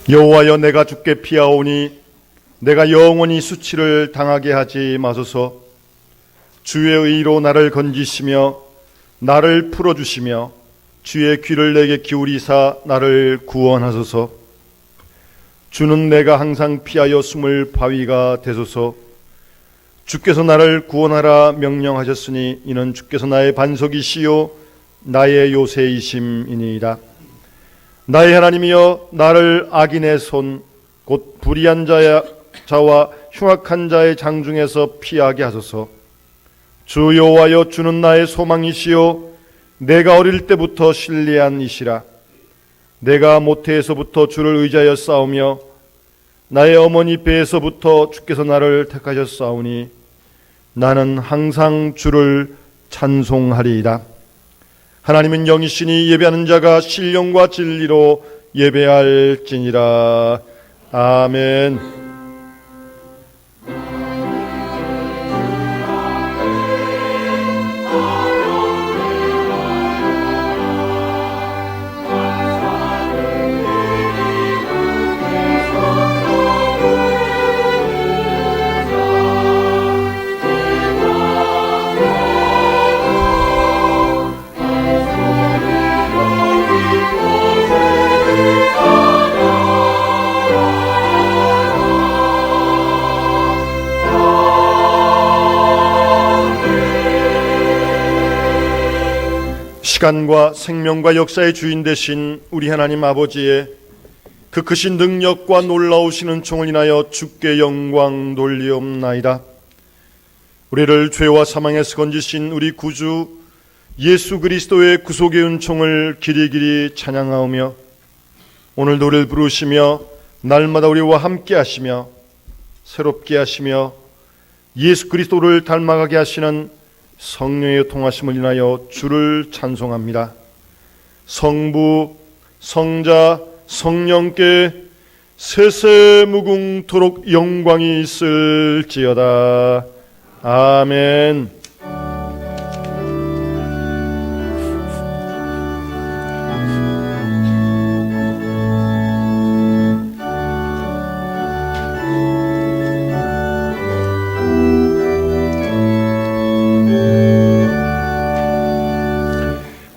여호와여, 내가 주께 피하오니 내가 영원히 수치를 당하게 하지 마소서. 주의 의로 나를 건지시며 나를 풀어주시며 주의 귀를 내게 기울이사 나를 구원하소서. 주는 내가 항상 피하여 숨을 바위가 되소서. 주께서 나를 구원하라 명령하셨으니 이는 주께서 나의 반석이시요 나의 요새이심이니이다. 나의 하나님이여, 나를 악인의 손 곧 불의한 자와 흉악한 자의 장중에서 피하게 하소서. 주 여호와여, 주는 나의 소망이시요 내가 어릴 때부터 신뢰한 이시라. 내가 모태에서부터 주를 의지하여 싸우며 나의 어머니 배에서부터 주께서 나를 택하셨사오니 나는 항상 주를 찬송하리이다. 하나님은 영이시니 예배하는 자가 신령과 진리로 예배할지니라. 아멘. 시간과 생명과 역사의 주인 되신 우리 하나님 아버지의 그 크신 능력과 놀라우신 은총을 인하여 주께 영광 돌리옵나이다. 우리를 죄와 사망에서 건지신 우리 구주 예수 그리스도의 구속의 은총을 길이길이 찬양하오며 오늘 노래를 부르시며 날마다 우리와 함께 하시며 새롭게 하시며 예수 그리스도를 닮아가게 하시는 성령의 통하심을 인하여 주를 찬송합니다. 성부, 성자, 성령께 세세무궁토록 영광이 있을지어다. 아멘.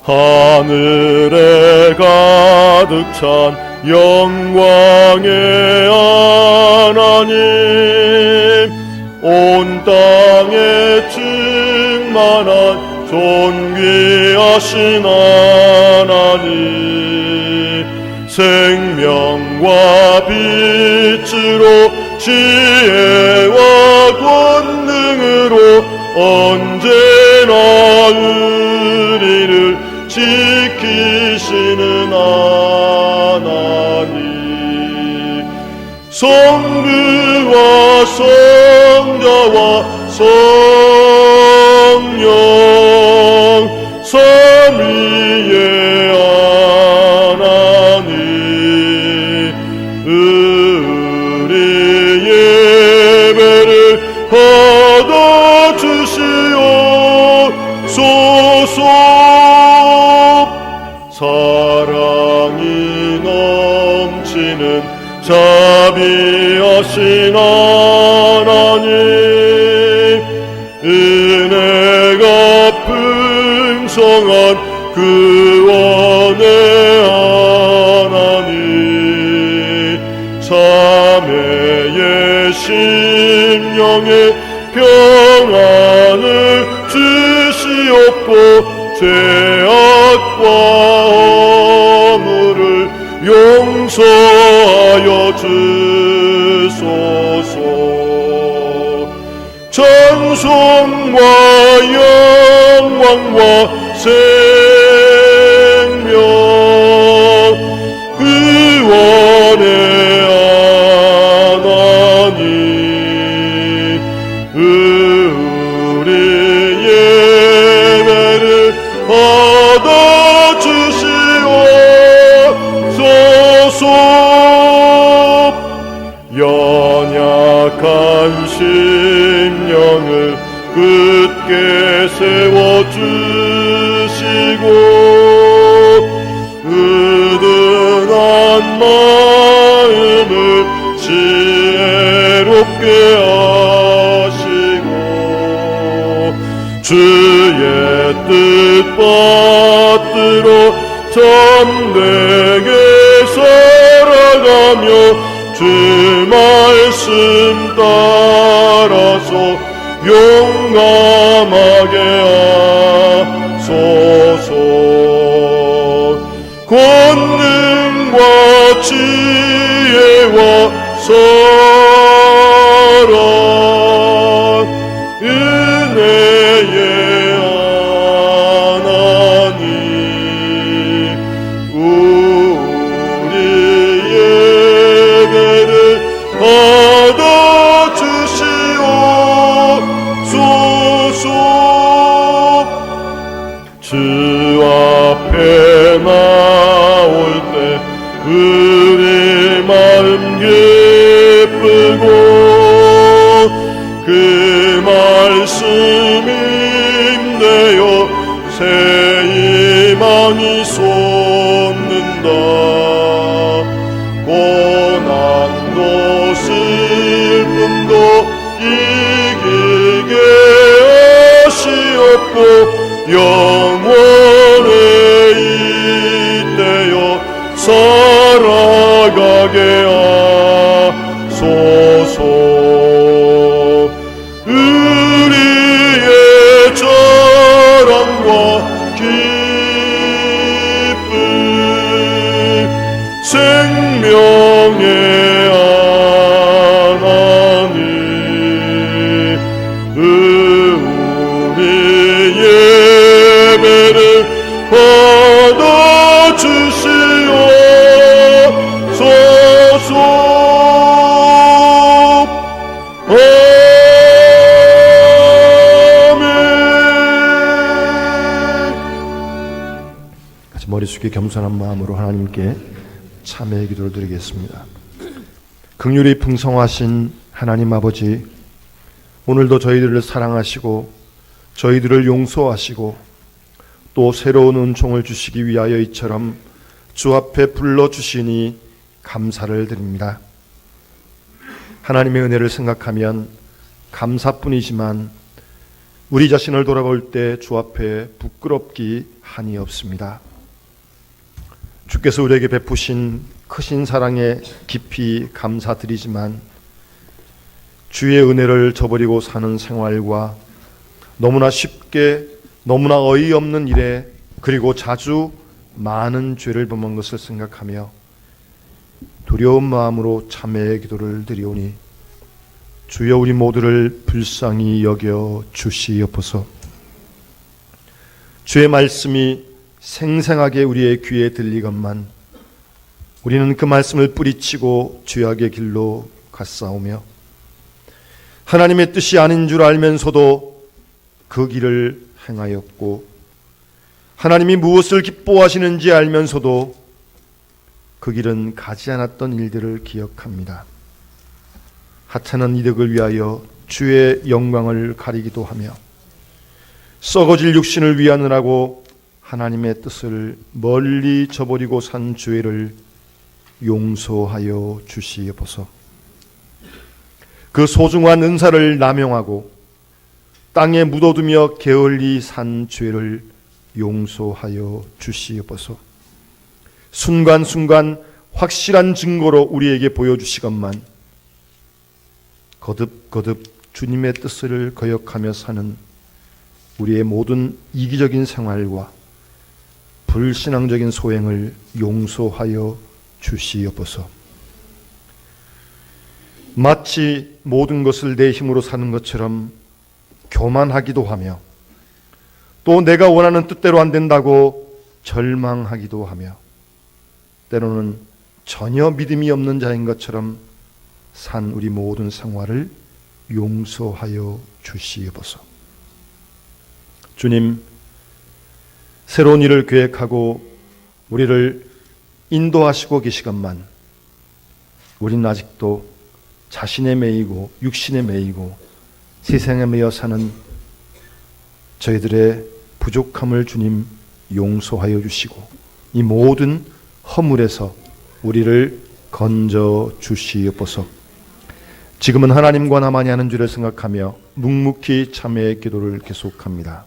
하늘에 가득 찬 영광의 하나님, 온 땅에 충만한 존귀하신 하나님, 생명과 빛으로 지혜와 권능으로 언제나 우리를 지키시는 하나님, 성부와 성자와 성령 삼위의 하나님, 우리 예배를 받아주시옵소서. 사랑이 넘치는 자비하신 하나님, 은혜가 풍성한 구원의 하나님, 자매의 심령에 평안을 주시옵고 죄악과 허물을 용서하여 주소서. 찬송과 영광과 생명 구원의 하나님, 우리 예배를 받아주시옵소서. 연약한 심령을 굳게 세워주시고 의든한 마음을 주의 뜻 받들어 참되게 살아가며 주 말씀 따라서 용감하게 하소서. 권능과 지혜와 사랑 은혜의 하나님 우리의 예배를 받아주시옵소서. 주 앞에 나올 때 우리 마음 기쁘고 그 말씀이 임되어 새 희망이 솟는다. 고난도 슬픔도 이기게 하시옵고 영원에 잇대어 살아가게 하소서. 우리의 자랑과 기쁨 생명의 하나님 우리 예배를 받아주시옵소서. 머리 숙여 겸손한 마음으로 하나님께 참회의 기도를 드리겠습니다. 긍휼이 풍성하신 하나님 아버지, 오늘도 저희들을 사랑하시고 저희들을 용서하시고 또 새로운 은총을 주시기 위하여 이처럼 주 앞에 불러주시니 감사를 드립니다. 하나님의 은혜를 생각하면 감사뿐이지만 우리 자신을 돌아볼 때 주 앞에 부끄럽기 한이 없습니다. 주께서 우리에게 베푸신 크신 사랑에 깊이 감사드리지만 주의 은혜를 저버리고 사는 생활과 너무나 쉽게 너무나 어이없는 일에 그리고 자주 많은 죄를 범한 것을 생각하며 두려운 마음으로 참회의 기도를 드리오니 주여 우리 모두를 불쌍히 여겨 주시옵소서. 주의 말씀이 생생하게 우리의 귀에 들리건만 우리는 그 말씀을 뿌리치고 죄악의 길로 갔사오며 하나님의 뜻이 아닌 줄 알면서도 그 길을 행하였고 하나님이 무엇을 기뻐하시는지 알면서도 그 길은 가지 않았던 일들을 기억합니다. 하찮은 이득을 위하여 주의 영광을 가리기도 하며 썩어질 육신을 위하느라고 하나님의 뜻을 멀리 저버리고 산 죄를 용서하여 주시옵소서. 그 소중한 은사를 남용하고 땅에 묻어두며 게을리 산 죄를 용서하여 주시옵소서. 순간순간 확실한 증거로 우리에게 보여주시건만 거듭거듭 주님의 뜻을 거역하며 사는 우리의 모든 이기적인 생활과 불신앙적인 소행을 용서하여 주시옵소서. 마치 모든 것을 내 힘으로 사는 것처럼 교만하기도 하며 또 내가 원하는 뜻대로 안 된다고 절망하기도 하며 때로는 전혀 믿음이 없는 자인 것처럼 산 우리 모든 생활을 용서하여 주시옵소서. 주님, 새로운 일을 계획하고 우리를 인도하시고 계시건만 우리는 아직도 자신에 매이고 육신에 매이고 세상에 매여 사는 저희들의 부족함을 주님 용서하여 주시고 이 모든 허물에서 우리를 건져 주시옵소서. 지금은 하나님과 나만이 하는 줄을 생각하며 묵묵히 참회의 기도를 계속합니다.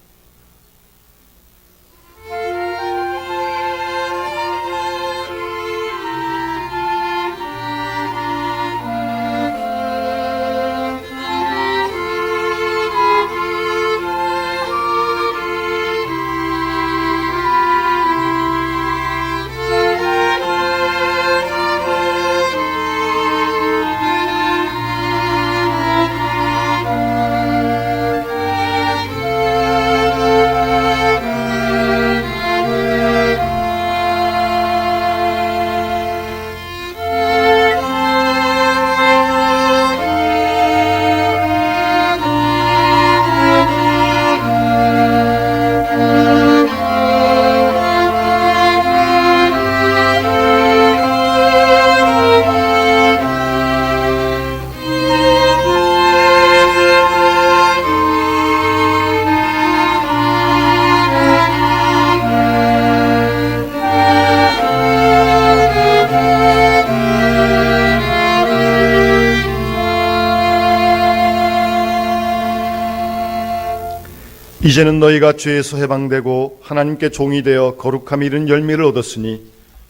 이제는 너희가 죄에서 해방되고 하나님께 종이 되어 거룩함이 이른 열매를 얻었으니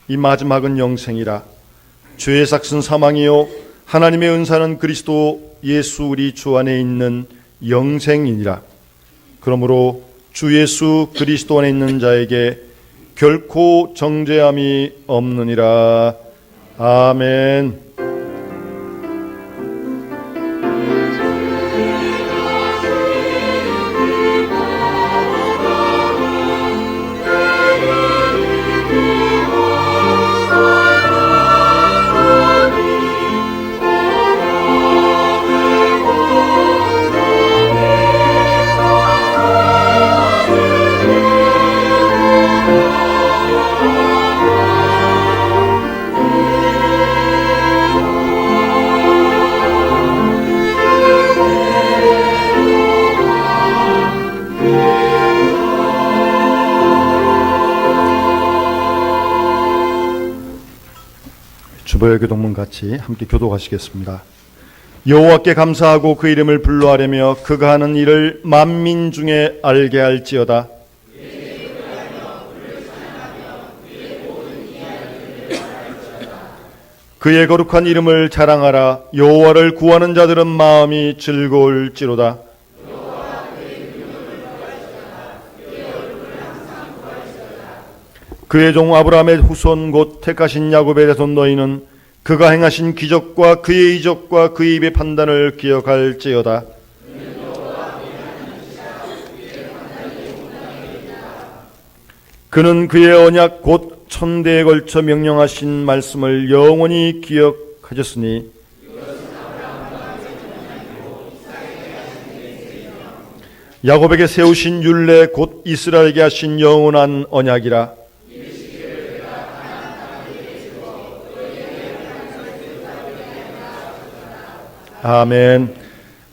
이 마지막은 영생이라. 죄의 삭은 사망이요 하나님의 은사는 그리스도 예수 우리 주 안에 있는 영생이니라. 그러므로 주 예수 그리스도 안에 있는 자에게 결코 정죄함이 없느니라. 아멘. 주보의 교동문 같이 함께 교독하시겠습니다. 여호와께 감사하고 그 이름을 불러하려며 그가 하는 일을 만민 중에 알게 할지어다. 그의 거룩한 이름을 자랑하라. 여호와를 구하는 자들은 마음이 즐거울지로다. 그의 종 아브라함의 후손 곧 택하신 야곱의 자손 너희는 그가 행하신 기적과 그의 이적과 그의 입의 판단을 기억할지어다. 그는 그의 언약 곧 천대에 걸쳐 명령하신 말씀을 영원히 기억하셨으니 야곱에게 세우신 율례 곧 이스라엘에게 하신 영원한 언약이라. 아멘.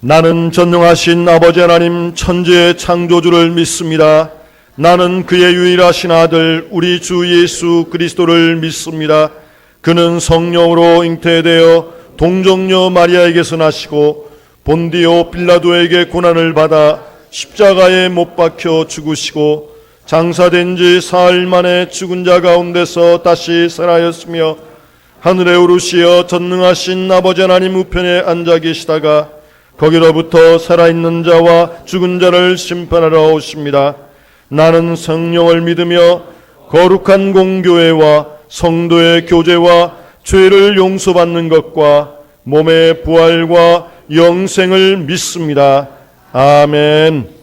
나는 전능하신 아버지 하나님 천지의 창조주를 믿습니다. 나는 그의 유일하신 아들 우리 주 예수 그리스도를 믿습니다. 그는 성령으로 잉태되어 동정녀 마리아에게서 나시고 본디오 빌라도에게 고난을 받아 십자가에 못 박혀 죽으시고 장사된 지 사흘 만에 죽은 자 가운데서 다시 살아였으며 하늘에 오르시어 전능하신 아버지 하나님 우편에 앉아 계시다가 거기로부터 살아있는 자와 죽은 자를 심판하러 오십니다. 나는 성령을 믿으며 거룩한 공교회와 성도의 교제와 죄를 용서받는 것과 몸의 부활과 영생을 믿습니다. 아멘.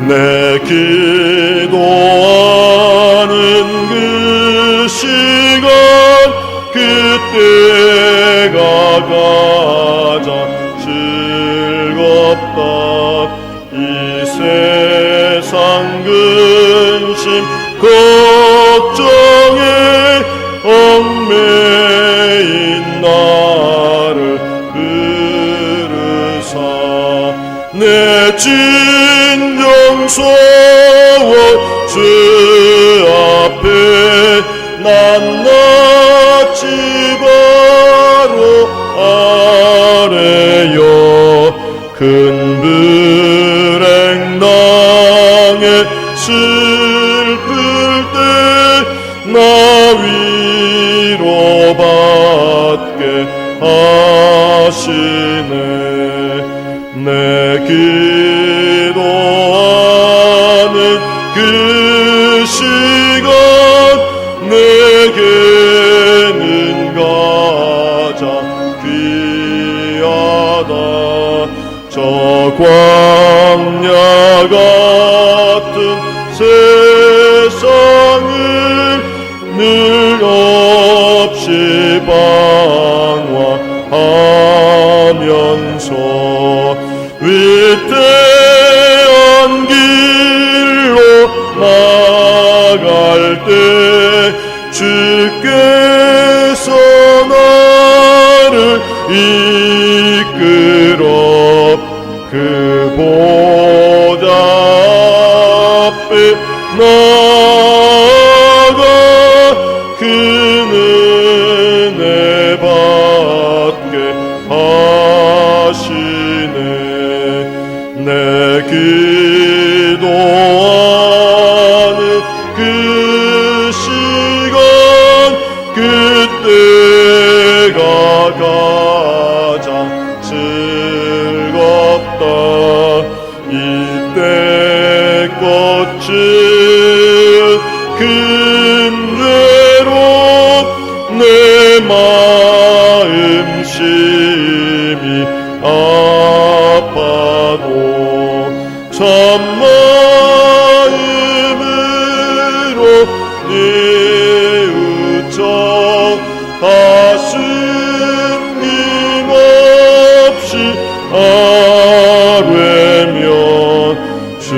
내 기도하는 그 시간 그때가 가장 즐겁다. 이 세상 그 걱정에 얽매인 나를 부르사 내 진정서원 주 앞에 낱낱이 바로 아래여 큰 불행당에 슬플 때 나 위로받게 하시네 내 기도하는 그 시간 내게는 가장 귀하다 저 광야 같은 세상을 늘 없이 방황하면서 위태한 길로 나갈 때 주께서 나를 이끌어 그 보좌 앞에 나아가 그 은혜 받게 하시네 내 기도하는 그 시간 그때가 가장 즐겁다 이때 꽃은 큰 죄로 내 마음 심히 아파도 참마음으로 뉘우쳐 가슴 힘없이 아뢰면 주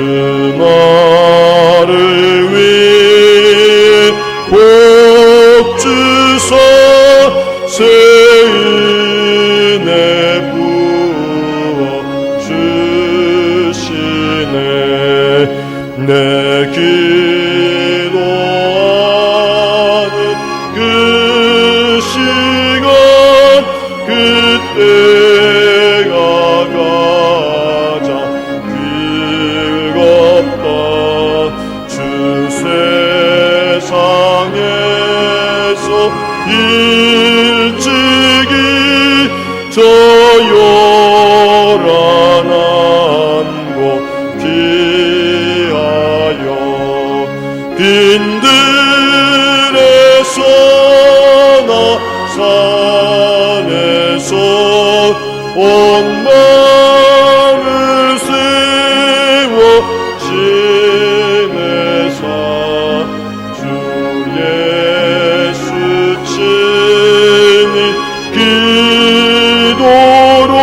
나를 위해 복 주사 새 은혜 부어 주시네 내 기도하는 그 시간 그때가 가장 즐겁다 주 세상에서 일찍이 저 요란한 곳 피하여 빈들에서나 산에서 온 마음을 세워 지내사 주 예수 친히 기도로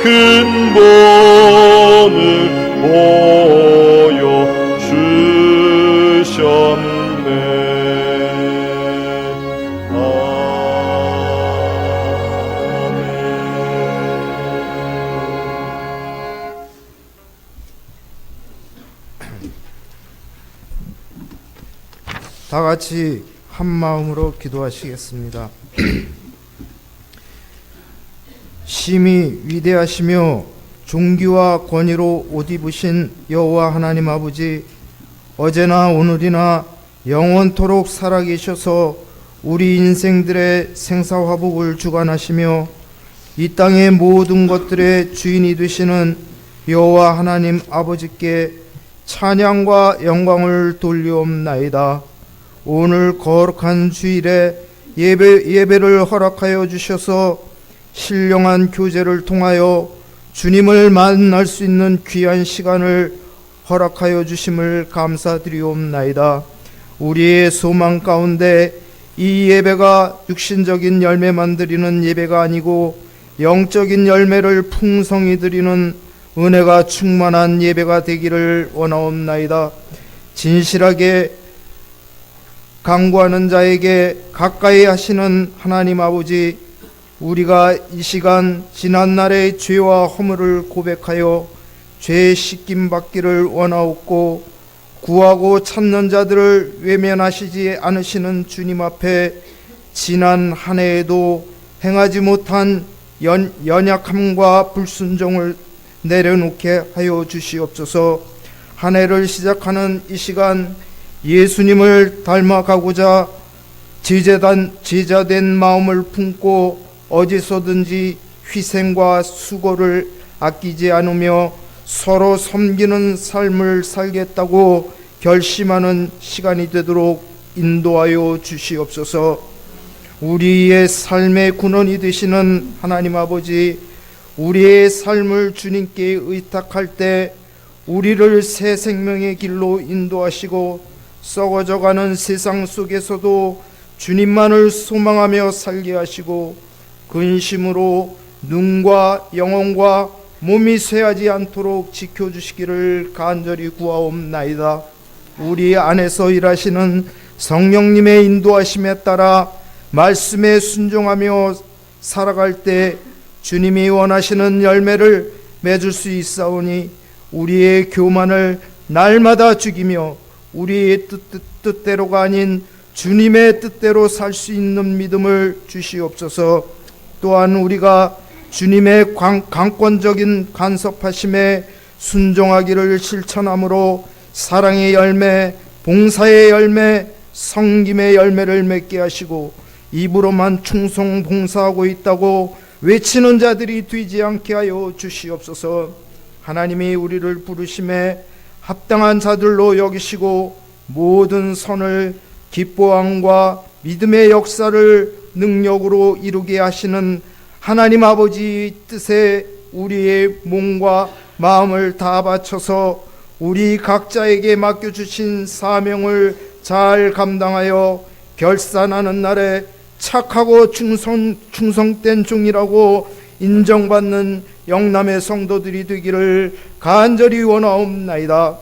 큰 본을 보여 주셨네 다 같이 한 마음으로 기도하시겠습니다. 심히 위대하시며 존귀와 권위로 옷 입으신 여호와 하나님 아버지, 어제나 오늘이나 영원토록 살아계셔서 우리 인생들의 생사화복을 주관하시며 이 땅의 모든 것들의 주인이 되시는 여호와 하나님 아버지께 찬양과 영광을 돌리옵나이다. 오늘 거룩한 주일에 예배를 허락하여 주셔서 신령한 교제를 통하여 주님을 만날 수 있는 귀한 시간을 허락하여 주심을 감사드리옵나이다. 우리의 소망 가운데 이 예배가 육신적인 열매만 드리는 예배가 아니고 영적인 열매를 풍성히 드리는 은혜가 충만한 예배가 되기를 원하옵나이다. 진실하게 간구하는 자에게 가까이 하시는 하나님 아버지, 우리가 이 시간 지난날의 죄와 허물을 고백하여 죄 씻김 받기를 원하옵고, 구하고 찾는 자들을 외면하시지 않으시는 주님 앞에 지난 한 해에도 행하지 못한 연약함과 불순종을 내려놓게 하여 주시옵소서. 한 해를 시작하는 이 시간 예수님을 닮아가고자 제자된 마음을 품고 어디서든지 희생과 수고를 아끼지 않으며 서로 섬기는 삶을 살겠다고 결심하는 시간이 되도록 인도하여 주시옵소서. 우리의 삶의 근원이 되시는 하나님 아버지, 우리의 삶을 주님께 의탁할 때 우리를 새 생명의 길로 인도하시고 썩어져가는 세상 속에서도 주님만을 소망하며 살게 하시고 근심으로 눈과 영혼과 몸이 쇠하지 않도록 지켜주시기를 간절히 구하옵나이다. 우리 안에서 일하시는 성령님의 인도하심에 따라 말씀에 순종하며 살아갈 때 주님이 원하시는 열매를 맺을 수 있사오니 우리의 교만을 날마다 죽이며 우리의 뜻대로가 아닌 주님의 뜻대로 살 수 있는 믿음을 주시옵소서. 또한 우리가 주님의 강권적인 간섭하심에 순종하기를 실천함으로 사랑의 열매, 봉사의 열매, 성김의 열매를 맺게 하시고 입으로만 충성 봉사하고 있다고 외치는 자들이 되지 않게 하여 주시옵소서. 하나님이 우리를 부르심에 합당한 자들로 여기시고 모든 선을 기뻐함과 믿음의 역사를 능력으로 이루게 하시는 하나님 아버지 뜻에 우리의 몸과 마음을 다 바쳐서 우리 각자에게 맡겨주신 사명을 잘 감당하여 결산하는 날에 착하고 충성된 종이라고 인정받는 영남의 성도들이 되기를 간절히 원하옵나이다.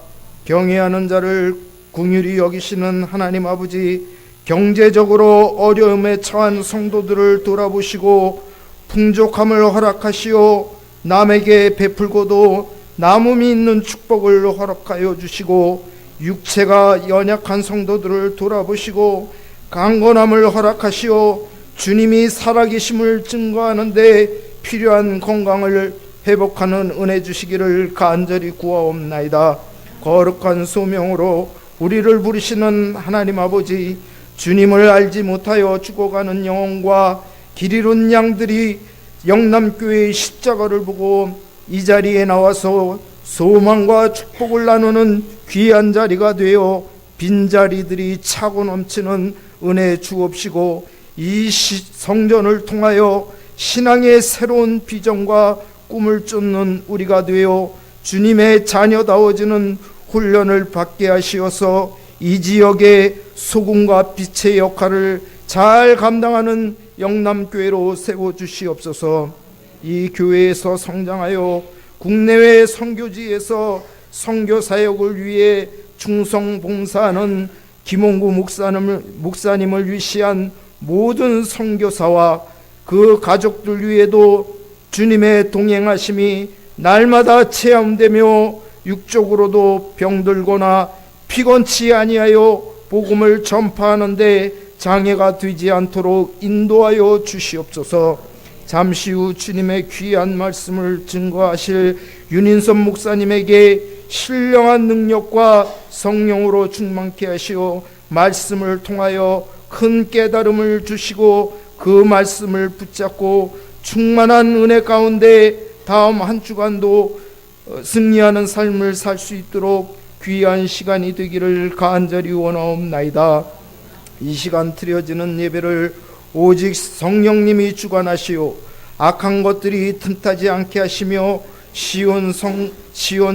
경외하는 자를 긍휼히 여기시는 하나님 아버지, 경제적으로 어려움에 처한 성도들을 돌아보시고 풍족함을 허락하시어 남에게 베풀고도 남음이 있는 축복을 허락하여 주시고 육체가 연약한 성도들을 돌아보시고 강건함을 허락하시어 주님이 살아계심을 증거하는 데 필요한 건강을 회복하는 은혜 주시기를 간절히 구하옵나이다. 거룩한 소명으로 우리를 부르시는 하나님 아버지, 주님을 알지 못하여 죽어가는 영혼과 길 잃은 양들이 영남교회의 십자가를 보고 이 자리에 나와서 소망과 축복을 나누는 귀한 자리가 되어 빈자리들이 차고 넘치는 은혜 주옵시고 이 성전을 통하여 신앙의 새로운 비전과 꿈을 쫓는 우리가 되어 주님의 자녀다워지는 훈련을 받게 하시어서 이 지역의 소금과 빛의 역할을 잘 감당하는 영남교회로 세워주시옵소서. 이 교회에서 성장하여 국내외 선교지에서 선교사역을 위해 충성봉사하는 김홍구 목사님을 위시한 모든 선교사와 그 가족들 위에도 주님의 동행하심이 날마다 체험되며 육적으로도 병들거나 피곤치 아니하여 복음을 전파하는데 장애가 되지 않도록 인도하여 주시옵소서. 잠시 후 주님의 귀한 말씀을 증거하실 윤인선 목사님에게 신령한 능력과 성령으로 충만케 하시어 말씀을 통하여 큰 깨달음을 주시고 그 말씀을 붙잡고 충만한 은혜 가운데 다음 한 주간도 승리하는 삶을 살 수 있도록 귀한 시간이 되기를 간절히 원하옵나이다. 이 시간 드려지는 예배를 오직 성령님이 주관하시오 악한 것들이 틈타지 않게 하시며 시온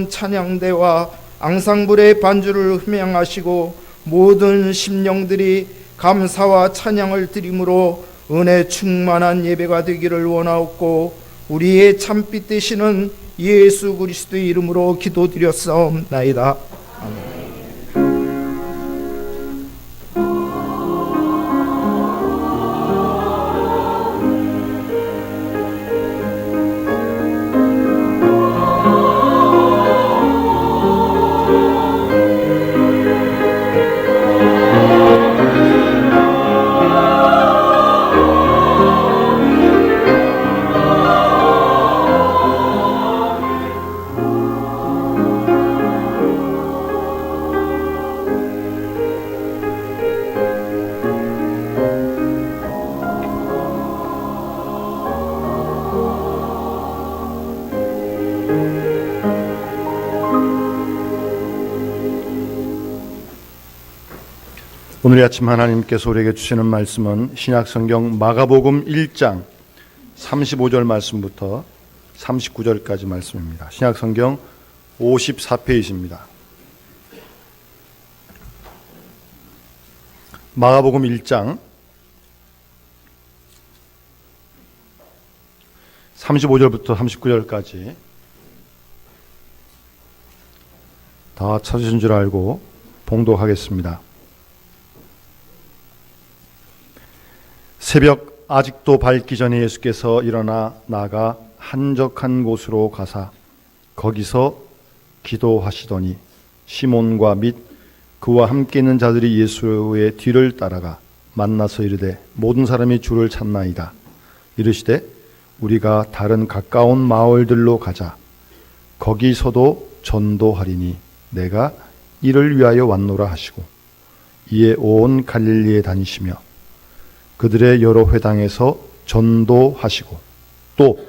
찬양대와 앙상블의 반주를 흠양하시고 모든 심령들이 감사와 찬양을 드림으로 은혜 충만한 예배가 되기를 원하옵고 우리의 참빛 되시는 예수 그리스도의 이름으로 기도드렸사옵나이다. 아멘. 오늘 이 아침 하나님께서 우리에게 주시는 말씀은 신약성경 마가복음 1장 35절 말씀부터 39절까지 말씀입니다. 신약성경 54페이지입니다. 마가복음 1장 35절부터 39절까지 다 찾으신 줄 알고 봉독하겠습니다. 새벽 아직도 밝기 전에 예수께서 일어나 나가 한적한 곳으로 가사 거기서 기도하시더니 시몬과 및 그와 함께 있는 자들이 예수의 뒤를 따라가 만나서 이르되 모든 사람이 주를 찾나이다. 이르시되 우리가 다른 가까운 마을들로 가자. 거기서도 전도하리니 내가 이를 위하여 왔노라 하시고 이에 온 갈릴리에 다니시며 그들의 여러 회당에서 전도하시고 또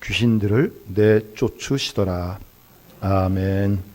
귀신들을 내쫓으시더라. 아멘.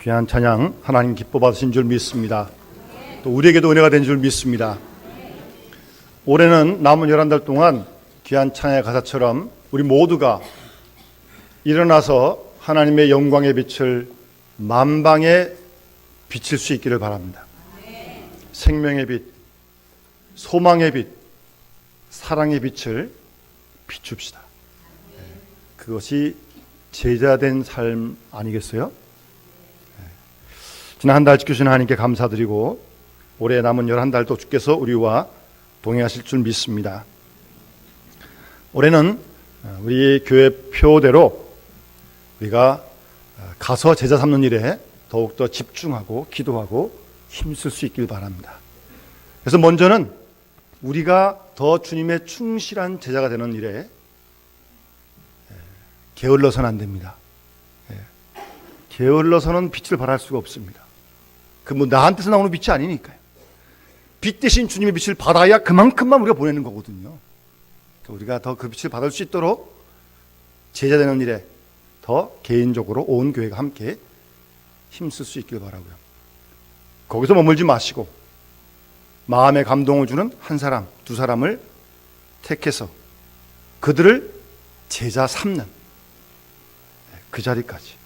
귀한 찬양 하나님 기뻐 받으신 줄 믿습니다. 또 우리에게도 은혜가 된 줄 믿습니다. 올해는 남은 11달 동안 귀한 찬양의 가사처럼 우리 모두가 일어나서 하나님의 영광의 빛을 만방에 비칠 수 있기를 바랍니다. 생명의 빛, 소망의 빛, 사랑의 빛을 비춥시다. 그것이 제자된 삶 아니겠어요? 지난 한 달 지켜주신 하나님께 감사드리고 올해 남은 11달도 주께서 우리와 동행하실 줄 믿습니다. 올해는 우리 교회 표대로 우리가 가서 제자 삼는 일에 더욱더 집중하고 기도하고 힘쓸 수 있길 바랍니다. 그래서 먼저는 우리가 더 주님의 충실한 제자가 되는 일에 게을러서는 안 됩니다. 게을러서는 빛을 발할 수가 없습니다. 그 뭐 나한테서 나오는 빛이 아니니까요. 빛 대신 주님의 빛을 받아야 그만큼만 우리가 보내는 거거든요. 우리가 더 그 빛을 받을 수 있도록 제자 되는 일에 더 개인적으로 온 교회가 함께 힘쓸 수 있길 바라고요. 거기서 머물지 마시고 마음에 감동을 주는 한 사람, 두 사람을 택해서 그들을 제자 삼는 그 자리까지.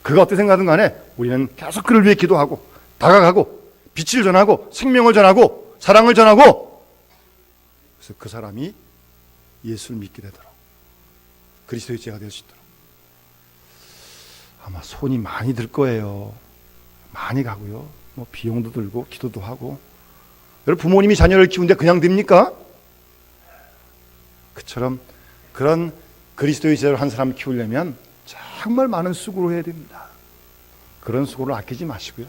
그가 어떻게 생각하든 간에 우리는 계속 그를 위해 기도하고 다가가고 빛을 전하고 생명을 전하고 사랑을 전하고, 그래서 그 사람이 예수를 믿게 되도록 그리스도의 제자가 될 수 있도록. 아마 손이 많이 들 거예요. 많이 가고요. 뭐 비용도 들고 기도도 하고. 여러분 부모님이 자녀를 키우는데 그냥 됩니까? 그처럼 그런 그리스도의 제자를 한 사람 키우려면 정말 많은 수고를 해야 됩니다. 그런 수고를 아끼지 마시고요.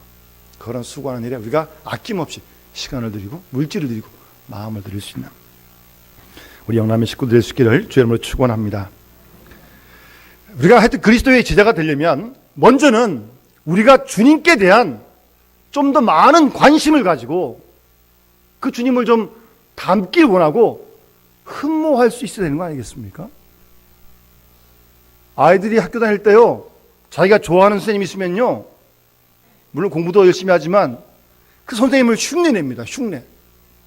그런 수고하는 일에 우리가 아낌없이 시간을 드리고 물질을 드리고 마음을 드릴 수 있는 우리 영남의 식구들 될 수 있기를 주의 이름으로 축원합니다. 우리가 하여튼 그리스도의 제자가 되려면 먼저는 우리가 주님께 대한 좀 더 많은 관심을 가지고 그 주님을 좀 닮길 원하고 흠모할 수 있어야 되는 거 아니겠습니까? 아이들이 학교 다닐 때요, 자기가 좋아하는 선생님이 있으면요, 물론 공부도 열심히 하지만 그 선생님을 흉내냅니다. 흉내.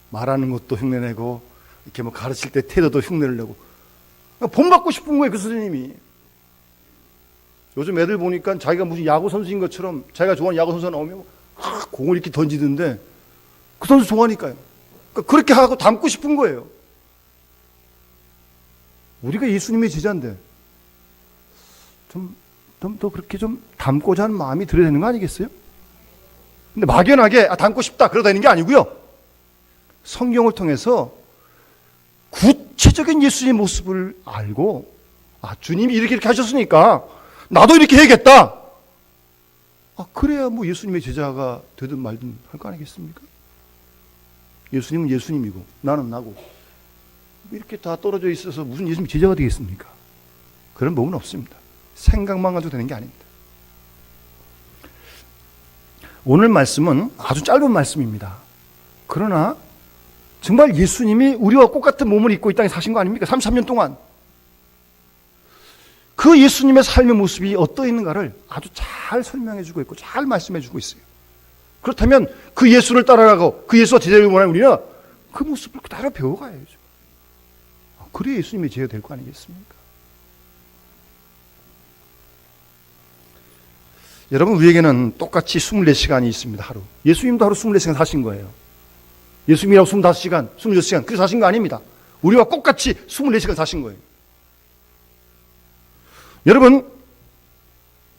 말하는 것도 흉내내고 이렇게 뭐 가르칠 때 태도도 흉내를 내고 본받고 싶은 거예요, 그 선생님이. 요즘 애들 보니까 자기가 무슨 야구 선수인 것처럼 자기가 좋아하는 야구 선수가 나오면 공을 이렇게 던지던데 그 선수 좋아하니까요. 그러니까 그렇게 하고 닮고 싶은 거예요. 우리가 예수님의 제자인데 좀 더 그렇게 좀 닮고자 하는 마음이 들어야 되는 거 아니겠어요? 근데 막연하게 닮고 싶다 그러다 있는 게 아니고요. 성경을 통해서 구체적인 예수님의 모습을 알고 주님이 이렇게 하셨으니까 나도 이렇게 해야겠다. 그래야 뭐 예수님의 제자가 되든 말든 할 거 아니겠습니까? 예수님은 예수님이고 나는 나고 이렇게 다 떨어져 있어서 무슨 예수님 제자가 되겠습니까? 그런 법은 없습니다. 생각만 가지고 되는 게 아닙니다. 오늘 말씀은 아주 짧은 말씀입니다. 그러나 정말 예수님이 우리와 똑같은 몸을 입고 이 땅에 사신 거 아닙니까? 33년 동안. 그 예수님의 삶의 모습이 어떠했는가를 아주 잘 설명해주고 있고 잘 말씀해주고 있어요. 그렇다면 그 예수를 따라가고 그 예수와 제자를 원하는 우리는 그 모습을 따라 배워가야죠. 그래야 예수님의 제자가 될 거 아니겠습니까? 여러분 우리에게는 똑같이 24시간이 있습니다. 하루. 예수님도 하루 24시간 사신 거예요. 예수님이라고 25시간, 26시간 그렇게 사신 거 아닙니다. 우리와 똑같이 24시간 사신 거예요. 여러분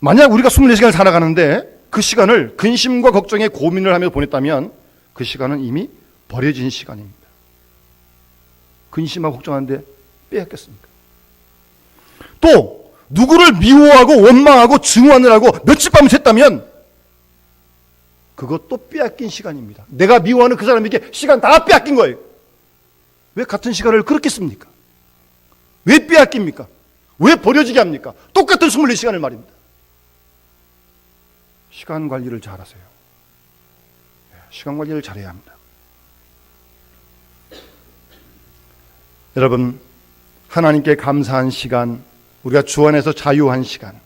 만약 우리가 24시간을 살아가는데 그 시간을 근심과 걱정에 고민을 하며 보냈다면 그 시간은 이미 버려진 시간입니다. 근심하고 걱정하는데 빼앗겼습니까? 또 누구를 미워하고 원망하고 증오하느라고 며칠 밤을 샜다면 그것도 빼앗긴 시간입니다. 내가 미워하는 그 사람에게 시간 다 빼앗긴 거예요. 왜 같은 시간을 그렇게 씁니까? 왜 빼앗깁니까? 왜 버려지게 합니까? 똑같은 24시간을 말입니다. 시간 관리를 잘하세요. 시간 관리를 잘해야 합니다. 여러분 하나님께 감사한 시간, 우리가 주 안에서 자유한 시간,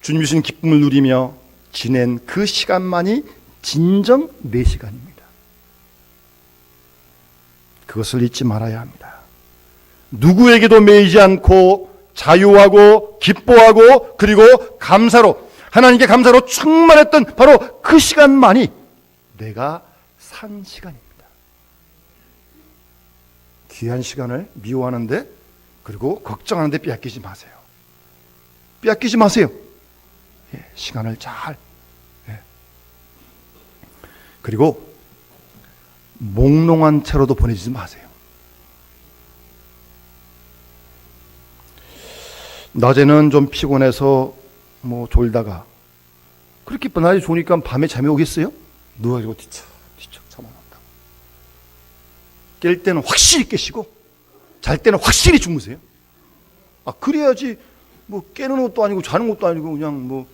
주님 주신 기쁨을 누리며 지낸 그 시간만이 진정 내 시간입니다. 그것을 잊지 말아야 합니다. 누구에게도 매이지 않고 자유하고 기뻐하고 그리고 감사로, 하나님께 감사로 충만했던 바로 그 시간만이 내가 산 시간입니다. 귀한 시간을 미워하는데, 그리고 걱정하는데 빼앗기지 마세요. 빼앗기지 마세요. 시간을 잘. 그리고 몽롱한 채로도 보내지 마세요. 낮에는 좀 피곤해서 졸다가, 그렇게 낮에 좋으니까 밤에 잠이 오겠어요? 누워가지고 뒤척 참아놨다가 깰 때는 확실히 깨시고 잘 때는 확실히 주무세요. 그래야지 깨는 것도 아니고 자는 것도 아니고 그냥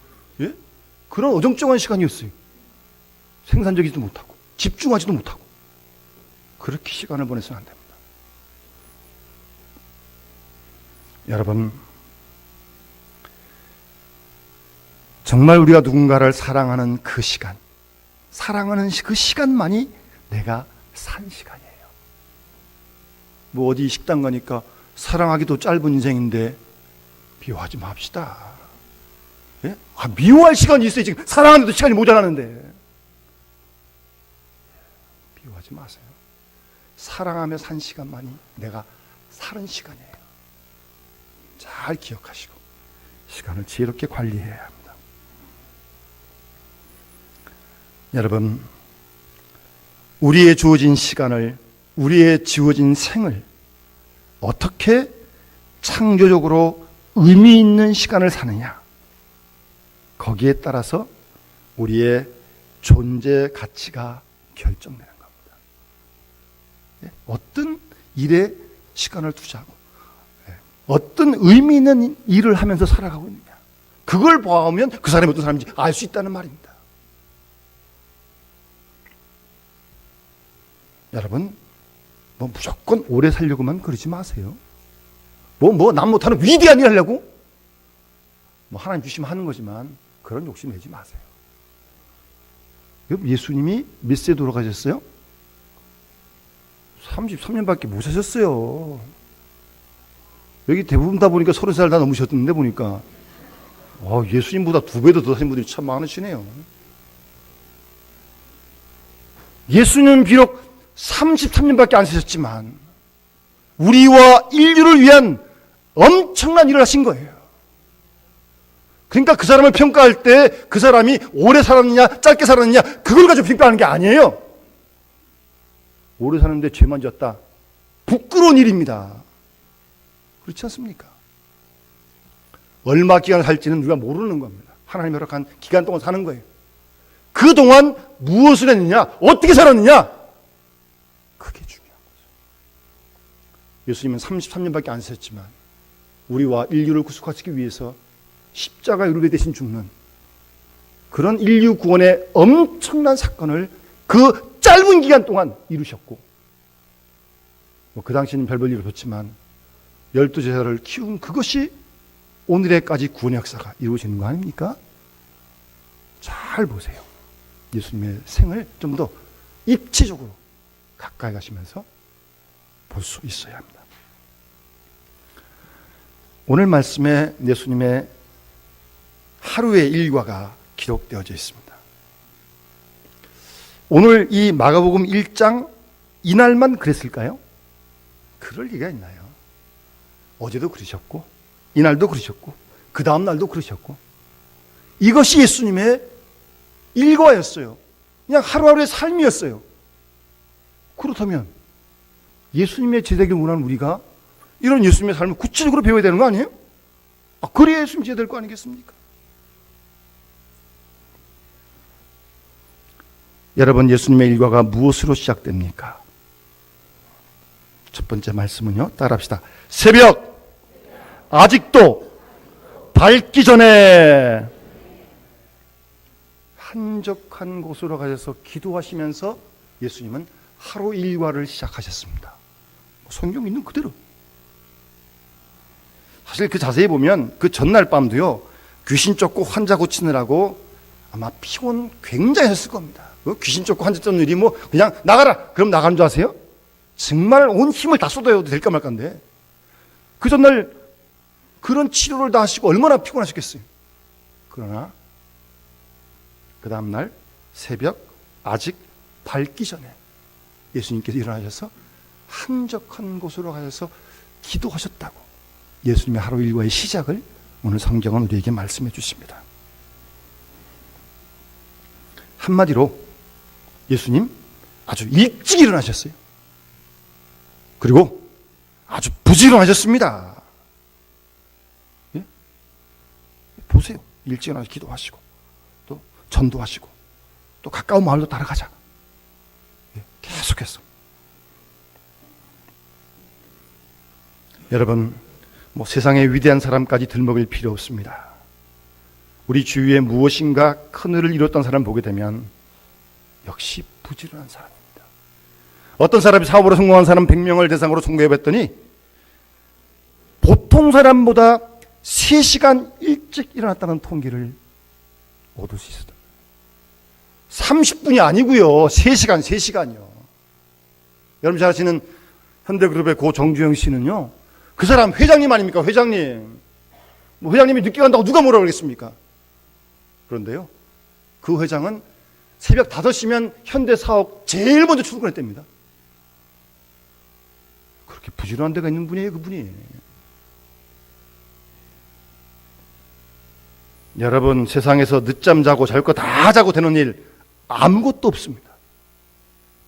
그런 어정쩡한 시간이었어요. 생산적이지도 못하고 집중하지도 못하고 그렇게 시간을 보내서는 안 됩니다. 여러분, 정말 우리가 누군가를 사랑하는 그 시간, 사랑하는 그 시간만이 내가 산 시간이에요. 어디 식당 가니까 사랑하기도 짧은 인생인데 미워하지 맙시다. 미워할 시간이 있어요. 지금 사랑하는데도 시간이 모자라는데. 미워하지 마세요. 사랑하며 산 시간만이 내가 사는 시간이에요. 잘 기억하시고 시간을 지혜롭게 관리해야 합니다. 여러분, 우리의 주어진 시간을, 우리의 지어진 생을 어떻게 창조적으로 의미 있는 시간을 사느냐, 거기에 따라서 우리의 존재 가치가 결정되는 겁니다. 어떤 일에 시간을 투자하고 어떤 의미 있는 일을 하면서 살아가고 있느냐, 그걸 보면 그 사람이 어떤 사람인지 알 수 있다는 말입니다. 여러분, 무조건 오래 살려고만 그러지 마세요. 남 못하는 위대한 일 하려고? 하나님 주시면 하는 거지만 그런 욕심 내지 마세요. 예수님이 몇 세에 돌아가셨어요? 33년밖에 못 사셨어요. 여기 대부분 다 보니까 30살 다 넘으셨는데 보니까 예수님보다 2배도 더 사신 분들이 참 많으시네요. 예수님은 비록 33년밖에 안 사셨지만 우리와 인류를 위한 엄청난 일을 하신 거예요. 그러니까 그 사람을 평가할 때 그 사람이 오래 살았느냐 짧게 살았느냐 그걸 가지고 평가하는 게 아니에요. 오래 사는데 죄만 졌다, 부끄러운 일입니다. 그렇지 않습니까? 얼마 기간 살지는 우리가 모르는 겁니다. 하나님 허락한 기간 동안 사는 거예요. 그동안 무엇을 했느냐, 어떻게 살았느냐, 그게 중요한 거죠. 예수님은 33년밖에 안 사셨지만 우리와 인류를 구속하시기 위해서 십자가 의료대 대신 죽는 그런 인류 구원의 엄청난 사건을 그 짧은 기간 동안 이루셨고, 그 당시에는 별별 일 없었지만 12제자를 키운 그것이 오늘에까지 구원의 역사가 이루어지는 거 아닙니까? 잘 보세요. 예수님의 생을 좀 더 입체적으로 가까이 가시면서 볼 수 있어야 합니다. 오늘 말씀에 예수님의 하루의 일과가 기록되어져 있습니다. 오늘 이 마가복음 1장 이날만 그랬을까요? 그럴 리가 있나요? 어제도 그러셨고 이날도 그러셨고 그 다음 날도 그러셨고, 이것이 예수님의 일과였어요. 그냥 하루하루의 삶이었어요. 그렇다면 예수님의 제자에게 원하는 우리가 이런 예수님의 삶을 구체적으로 배워야 되는 거 아니에요? 그래야 예수님 제자 될 거 아니겠습니까? 여러분, 예수님의 일과가 무엇으로 시작됩니까? 첫 번째 말씀은요, 따라합시다. 새벽 아직도 밝기 전에 한적한 곳으로 가셔서 기도하시면서 예수님은 하루 일과를 시작하셨습니다. 성경 있는 그대로. 사실 그 자세히 보면 그 전날 밤도요, 귀신 쫓고 환자 고치느라고 아마 피곤 굉장히 했을 겁니다. 귀신 쫓고 환자 쫓는 일이 그냥 나가라 그럼 나가는 줄 아세요? 정말 온 힘을 다 쏟아야 될까 말까인데 그 전날 그런 치료를 다 하시고 얼마나 피곤하셨겠어요. 그러나 그 다음날 새벽 아직 밝기 전에 예수님께서 일어나셔서 한적한 곳으로 가셔서 기도하셨다고 예수님의 하루 일과의 시작을 오늘 성경은 우리에게 말씀해 주십니다. 한마디로 예수님 아주 일찍 일어나셨어요. 그리고 아주 부지런하셨습니다. 예? 보세요. 일찍 일어나서 기도하시고 또 전도하시고 또 가까운 마을로 따라가자. 예? 계속해서. 여러분, 세상의 위대한 사람까지 들먹일 필요 없습니다. 우리 주위에 무엇인가 큰 일을 이뤘던 사람 보게 되면 역시 부지런한 사람입니다. 어떤 사람이 사업으로 성공한 사람 100명을 대상으로 선거해봤더니 보통 사람보다 3시간 일찍 일어났다는 통계를 얻을 수 있었다. 30분이 아니고요. 3시간이요. 여러분 잘 아시는 현대그룹의 고 정주영 씨는요. 그 사람 회장님 아닙니까? 회장님. 회장님이 늦게 간다고 누가 뭐라 그러겠습니까? 그런데요. 그 회장은 새벽 5시면 현대사업 제일 먼저 출근했답니다. 그렇게 부지런한 데가 있는 분이에요, 그분이. 여러분, 세상에서 늦잠 자고 잘 거 다 자고 되는 일 아무것도 없습니다.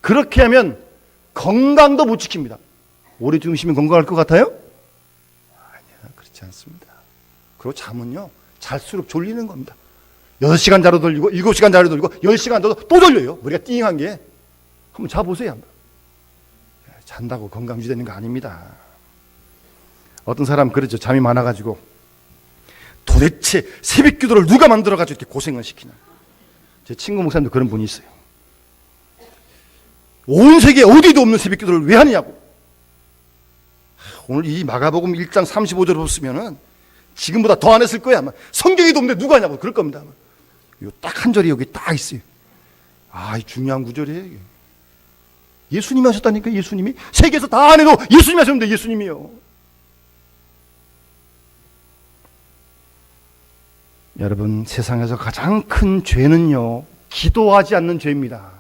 그렇게 하면 건강도 못 지킵니다. 오래 주무시면 건강할 것 같아요? 아니야, 그렇지 않습니다. 그리고 잠은요, 잘수록 졸리는 겁니다. 6시간 자도 돌리고 7시간 자도 돌리고 10시간 자도 또 졸려요. 머리가 띵한 게. 한번 자보세요. 한번. 잔다고 건강 유지되는 거 아닙니다. 어떤 사람 그러죠. 잠이 많아가지고 도대체 새벽 기도를 누가 만들어가지고 이렇게 고생을 시키나. 제 친구 목사님도 그런 분이 있어요. 온 세계에 어디도 없는 새벽 기도를 왜 하느냐고. 오늘 이 마가복음 1장 35절을 보시면은 지금보다 더 안 했을 거야. 아마. 성경에도 없는데 누가 하냐고 그럴 겁니다. 딱 한 절이 여기 딱 있어요. 이 중요한 구절이에요. 이게. 예수님이 하셨다니까. 예수님이 세계에서 다 안 해도 예수님이 하셨는데 예수님이요. 여러분, 세상에서 가장 큰 죄는요, 기도하지 않는 죄입니다.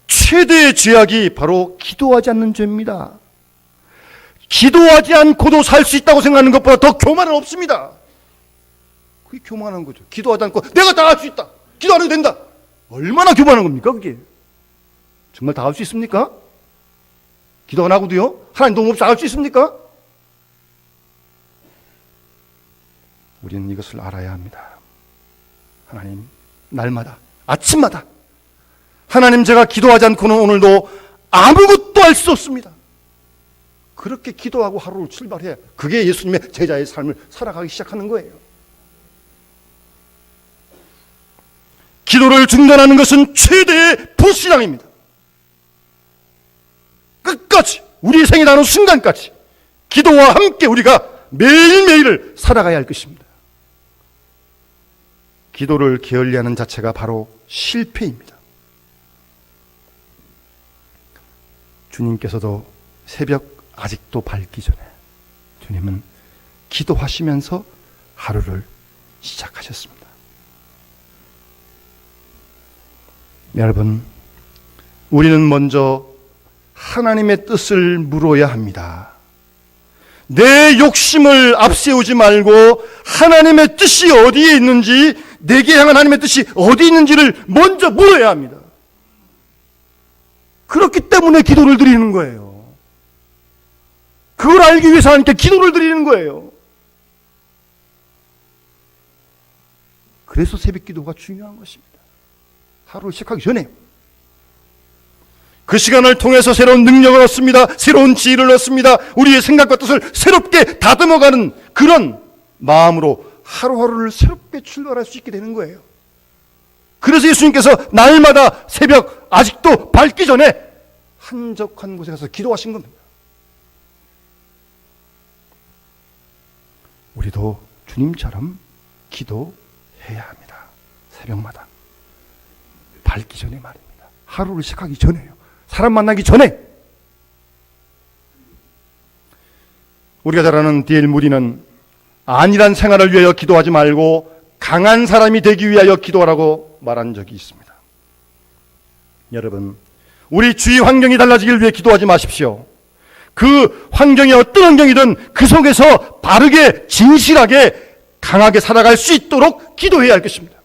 최대의 죄악이 바로 기도하지 않는 죄입니다. 기도하지 않고도 살 수 있다고 생각하는 것보다 더 교만은 없습니다. 그게 교만한 거죠. 기도하지 않고 내가 다 할 수 있다. 기도 안 해도 된다. 얼마나 교만한 겁니까 그게? 정말 다 할 수 있습니까? 기도 안 하고도요? 하나님 도움 없이 할 수 있습니까? 우리는 이것을 알아야 합니다. 하나님, 날마다 아침마다 하나님, 제가 기도하지 않고는 오늘도 아무것도 할 수 없습니다. 그렇게 기도하고 하루를 출발해야 그게 예수님의 제자의 삶을 살아가기 시작하는 거예요. 기도를 중단하는 것은 최대의 불신앙입니다. 끝까지 우리의 생이 나는 순간까지 기도와 함께 우리가 매일매일을 살아가야 할 것입니다. 기도를 게을리하는 자체가 바로 실패입니다. 주님께서도 새벽 아직도 밝기 전에 주님은 기도하시면서 하루를 시작하셨습니다. 여러분, 우리는 먼저 하나님의 뜻을 물어야 합니다. 내 욕심을 앞세우지 말고 하나님의 뜻이 어디에 있는지, 내게 향한 하나님의 뜻이 어디 있는지를 먼저 물어야 합니다. 그렇기 때문에 기도를 드리는 거예요. 그걸 알기 위해서 하나님께 기도를 드리는 거예요. 그래서 새벽 기도가 중요한 것입니다. 하루를 시작하기 전에 그 시간을 통해서 새로운 능력을 얻습니다. 새로운 지혜를 얻습니다. 우리의 생각과 뜻을 새롭게 다듬어가는 그런 마음으로 하루하루를 새롭게 출발할 수 있게 되는 거예요. 그래서 예수님께서 날마다 새벽 아직도 밝기 전에 한적한 곳에 가서 기도하신 겁니다. 우리도 주님처럼 기도해야 합니다. 새벽마다 밝기 전에 말입니다. 하루를 시작하기 전에요. 사람 만나기 전에 우리가 잘 아는 D.L. 무디는 안일한 생활을 위하여 기도하지 말고 강한 사람이 되기 위하여 기도하라고 말한 적이 있습니다. 여러분, 우리 주위 환경이 달라지길 위해 기도하지 마십시오. 그 환경이 어떤 환경이든 그 속에서 바르게 진실하게 강하게 살아갈 수 있도록 기도해야 할 것입니다.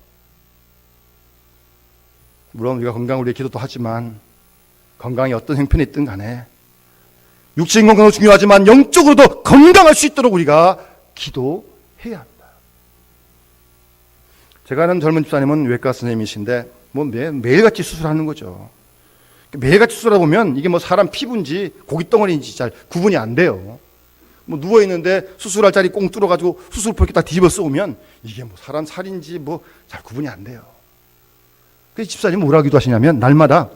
물론 우리가 건강을 위해 기도도 하지만 건강이 어떤 형편이 있든 간에 육체인 건강도 중요하지만 영적으로도 건강할 수 있도록 우리가 기도해야 합니다. 제가 아는 젊은 집사님은 외과 선생님이신데 매일같이 수술하는 거죠. 매일같이 수술하다 보면 이게 사람 피부인지 고깃덩어리인지 잘 구분이 안 돼요. 누워있는데 수술할 자리 꽁 뚫어가지고 수술포 이렇게 딱 뒤집어 쓰우면 이게 사람 살인지 잘 구분이 안 돼요. 그래서 집사님은 뭐라고 기도하시냐면 날마다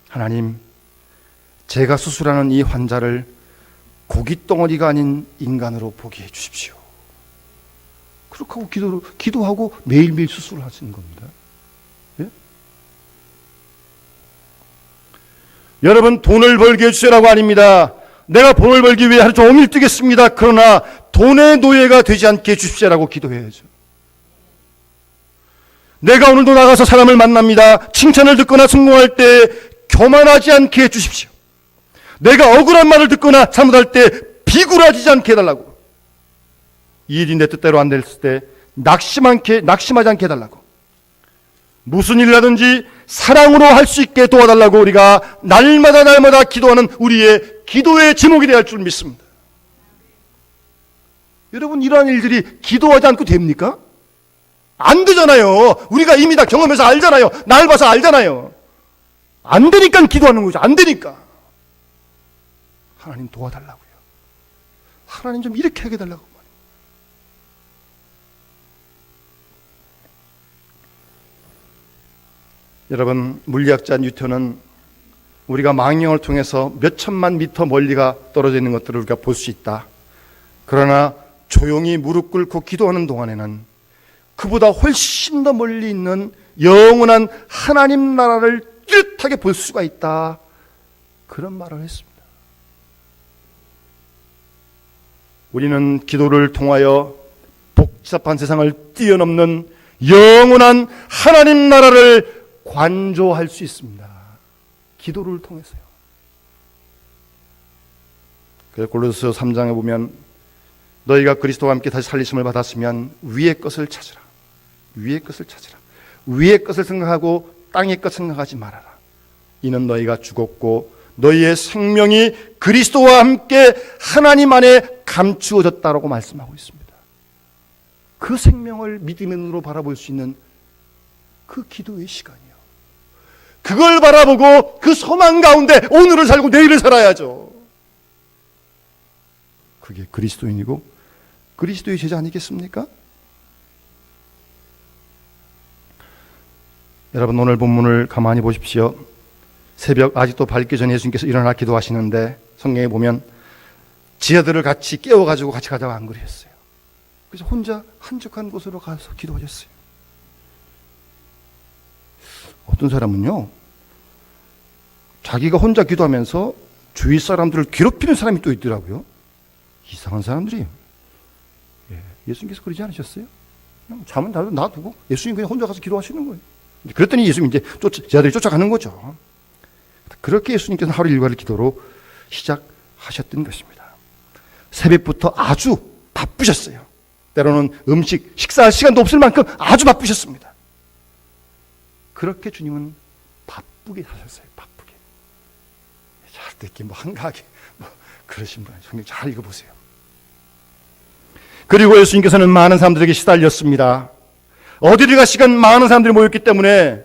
하나님, 제가 수술하는 이 환자를 고깃덩어리가 아닌 인간으로 보게 해 주십시오. 그렇게 하고 기도하고 매일매일 수술을 하시는 겁니다. 예? 여러분, 돈을 벌게 해주세요라고 아닙니다. 내가 돈을 벌기 위해 하루 종일 뛰겠습니다. 그러나 돈의 노예가 되지 않게 해주십시오라고 기도해야죠. 내가 오늘도 나가서 사람을 만납니다. 칭찬을 듣거나 성공할 때 교만하지 않게 해주십시오. 내가 억울한 말을 듣거나 잘못할 때 비굴하지 않게 해달라고. 이 일이 내 뜻대로 안 됐을 때 낙심하지 않게 해달라고. 무슨 일을 하든지 사랑으로 할 수 있게 도와달라고 우리가 날마다 기도하는 우리의 기도의 제목이 되어야 할 줄 믿습니다. 여러분, 이러한 일들이 기도하지 않고 됩니까? 안 되잖아요. 우리가 이미 다 경험해서 알잖아요. 날 봐서 알잖아요. 안 되니까 기도하는 거죠. 안 되니까. 하나님 도와달라고요. 하나님 좀 이렇게 하게 해달라고. 여러분, 물리학자 뉴턴은 우리가 망령을 통해서 몇 천만 미터 멀리가 떨어져 있는 것들을 우리가 볼 수 있다. 그러나 조용히 무릎 꿇고 기도하는 동안에는 그보다 훨씬 더 멀리 있는 영원한 하나님 나라를 뚜렷하게 볼 수가 있다. 그런 말을 했습니다. 우리는 기도를 통하여 복잡한 세상을 뛰어넘는 영원한 하나님 나라를 관조할 수 있습니다. 기도를 통해서요. 그래서 골로새서 3장에 보면 너희가 그리스도와 함께 다시 살리심을 받았으면 위의 것을 찾으라. 위의 것을 찾으라. 위의 것을 생각하고 땅의 것 생각하지 말아라. 이는 너희가 죽었고 너희의 생명이 그리스도와 함께 하나님 안에 감추어졌다라고 말씀하고 있습니다. 그 생명을 믿음의 눈으로 바라볼 수 있는 그 기도의 시간이요. 그걸 바라보고 그 소망 가운데 오늘을 살고 내일을 살아야죠. 그게 그리스도인이고 그리스도의 제자 아니겠습니까? 여러분, 오늘 본문을 가만히 보십시오. 새벽 아직도 밝기 전에 예수님께서 일어나 기도하시는데 성경에 보면 지하들을 같이 깨워가지고 같이 가자고 안 그러셨어요. 그래서 혼자 한적한 곳으로 가서 기도하셨어요. 어떤 사람은요, 자기가 혼자 기도하면서 주위 사람들을 괴롭히는 사람이 또 있더라고요. 이상한 사람들이에요. 예수님께서 그러지 않으셨어요? 그냥 잠은 놔두고 예수님 그냥 혼자 가서 기도하시는 거예요. 그랬더니 예수님 이제 제자들이 쫓아가는 거죠. 그렇게 예수님께서 하루 일과를 기도로 시작하셨던 것입니다. 새벽부터 아주 바쁘셨어요. 때로는 식사할 시간도 없을 만큼 아주 바쁘셨습니다. 그렇게 주님은 바쁘게 사셨어요. 바쁘게. 잘 듣기 한가하게 그러신 분 성경 잘 읽어보세요. 그리고 예수님께서는 많은 사람들에게 시달렸습니다. 어디를 가시건 많은 사람들이 모였기 때문에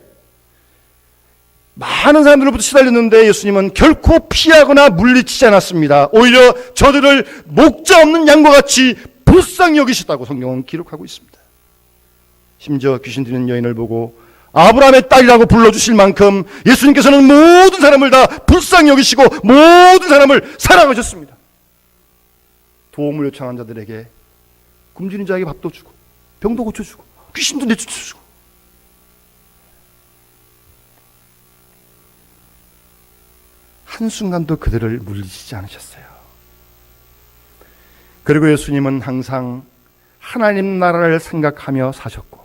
많은 사람들로부터 시달렸는데 예수님은 결코 피하거나 물리치지 않았습니다. 오히려 저들을 목자 없는 양과 같이 불쌍히 여기셨다고 성경은 기록하고 있습니다. 심지어 귀신 들리는 여인을 보고 아브라함의 딸이라고 불러주실 만큼 예수님께서는 모든 사람을 다 불쌍히 여기시고 모든 사람을 사랑하셨습니다. 도움을 요청한 자들에게 굶주린 자에게 밥도 주고 병도 고쳐주고 귀신도 내쫓아주고 한순간도 그들을 물리치지 않으셨어요. 그리고 예수님은 항상 하나님 나라를 생각하며 사셨고,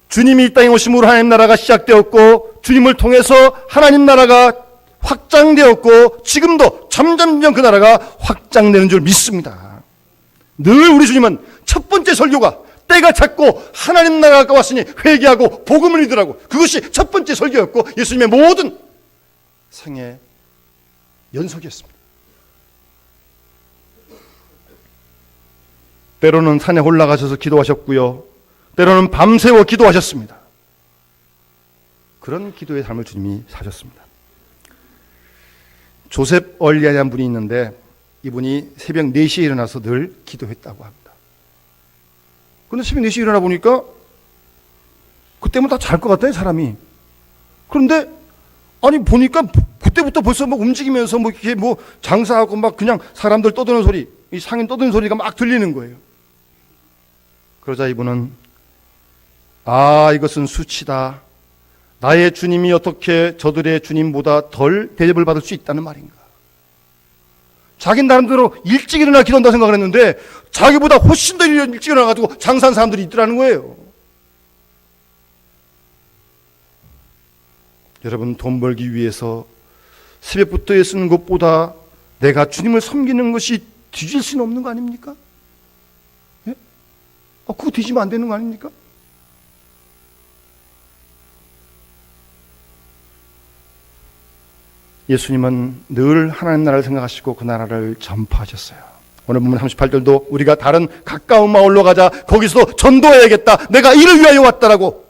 주님이 이 땅에 오심으로 하나님 나라가 시작되었고, 주님을 통해서 하나님 나라가 확장되었고, 지금도 점점 그 나라가 확장되는 줄 믿습니다. 늘 우리 주님은 첫 번째 설교가 때가 찼고 하나님 나라가 왔으니 회개하고 복음을 믿으라고, 그것이 첫 번째 설교였고 예수님의 모든 생애 연속이었습니다. 때로는 산에 올라가셔서 기도하셨고요, 때로는 밤새워 기도하셨습니다. 그런 기도의 삶을 주님이 사셨습니다. 조셉 얼리아라는 분이 있는데, 이분이 새벽 4시에 일어나서 늘 기도했다고 합니다. 그런데 새벽 4시에 일어나 보니까 그때면 다 잘 것 같아요, 사람이. 그런데 아니 보니까 그때부터 벌써 막 움직이면서 뭐 이렇게 뭐 장사하고 막 그냥 사람들 떠드는 소리, 이 상인 떠드는 소리가 막 들리는 거예요. 그러자 이분은 이것은 수치다. 나의 주님이 어떻게 저들의 주님보다 덜 대접을 받을 수 있다는 말인가. 자기는 나름대로 일찍 일어나 기도한다고 생각을 했는데 자기보다 훨씬 더 일찍 일어나가지고 장사한 사람들이 있더라는 거예요. 여러분, 돈 벌기 위해서 새벽부터 애쓰는 것보다 내가 주님을 섬기는 것이 뒤질 수는 없는 거 아닙니까? 예? 그거 뒤지면 안 되는 거 아닙니까? 예수님은 늘 하나님 나라를 생각하시고 그 나라를 전파하셨어요. 오늘 보면 38절도 우리가 다른 가까운 마을로 가자, 거기서도 전도해야겠다, 내가 이를 위하여 왔다라고,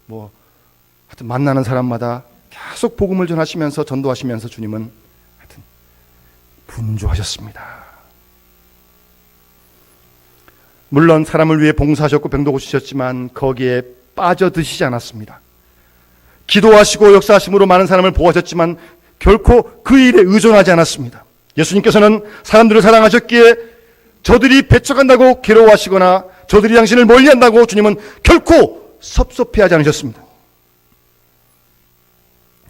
하여튼 만나는 사람마다 계속 복음을 전하시면서 전도하시면서 주님은 하여튼 분주하셨습니다. 물론 사람을 위해 봉사하셨고 병도 고치셨지만 거기에 빠져드시지 않았습니다. 기도하시고 역사하심으로 많은 사람을 보호하셨지만 결코 그 일에 의존하지 않았습니다. 예수님께서는 사람들을 사랑하셨기에 저들이 배척한다고 괴로워하시거나 저들이 당신을 멀리한다고 주님은 결코 섭섭해하지 않으셨습니다.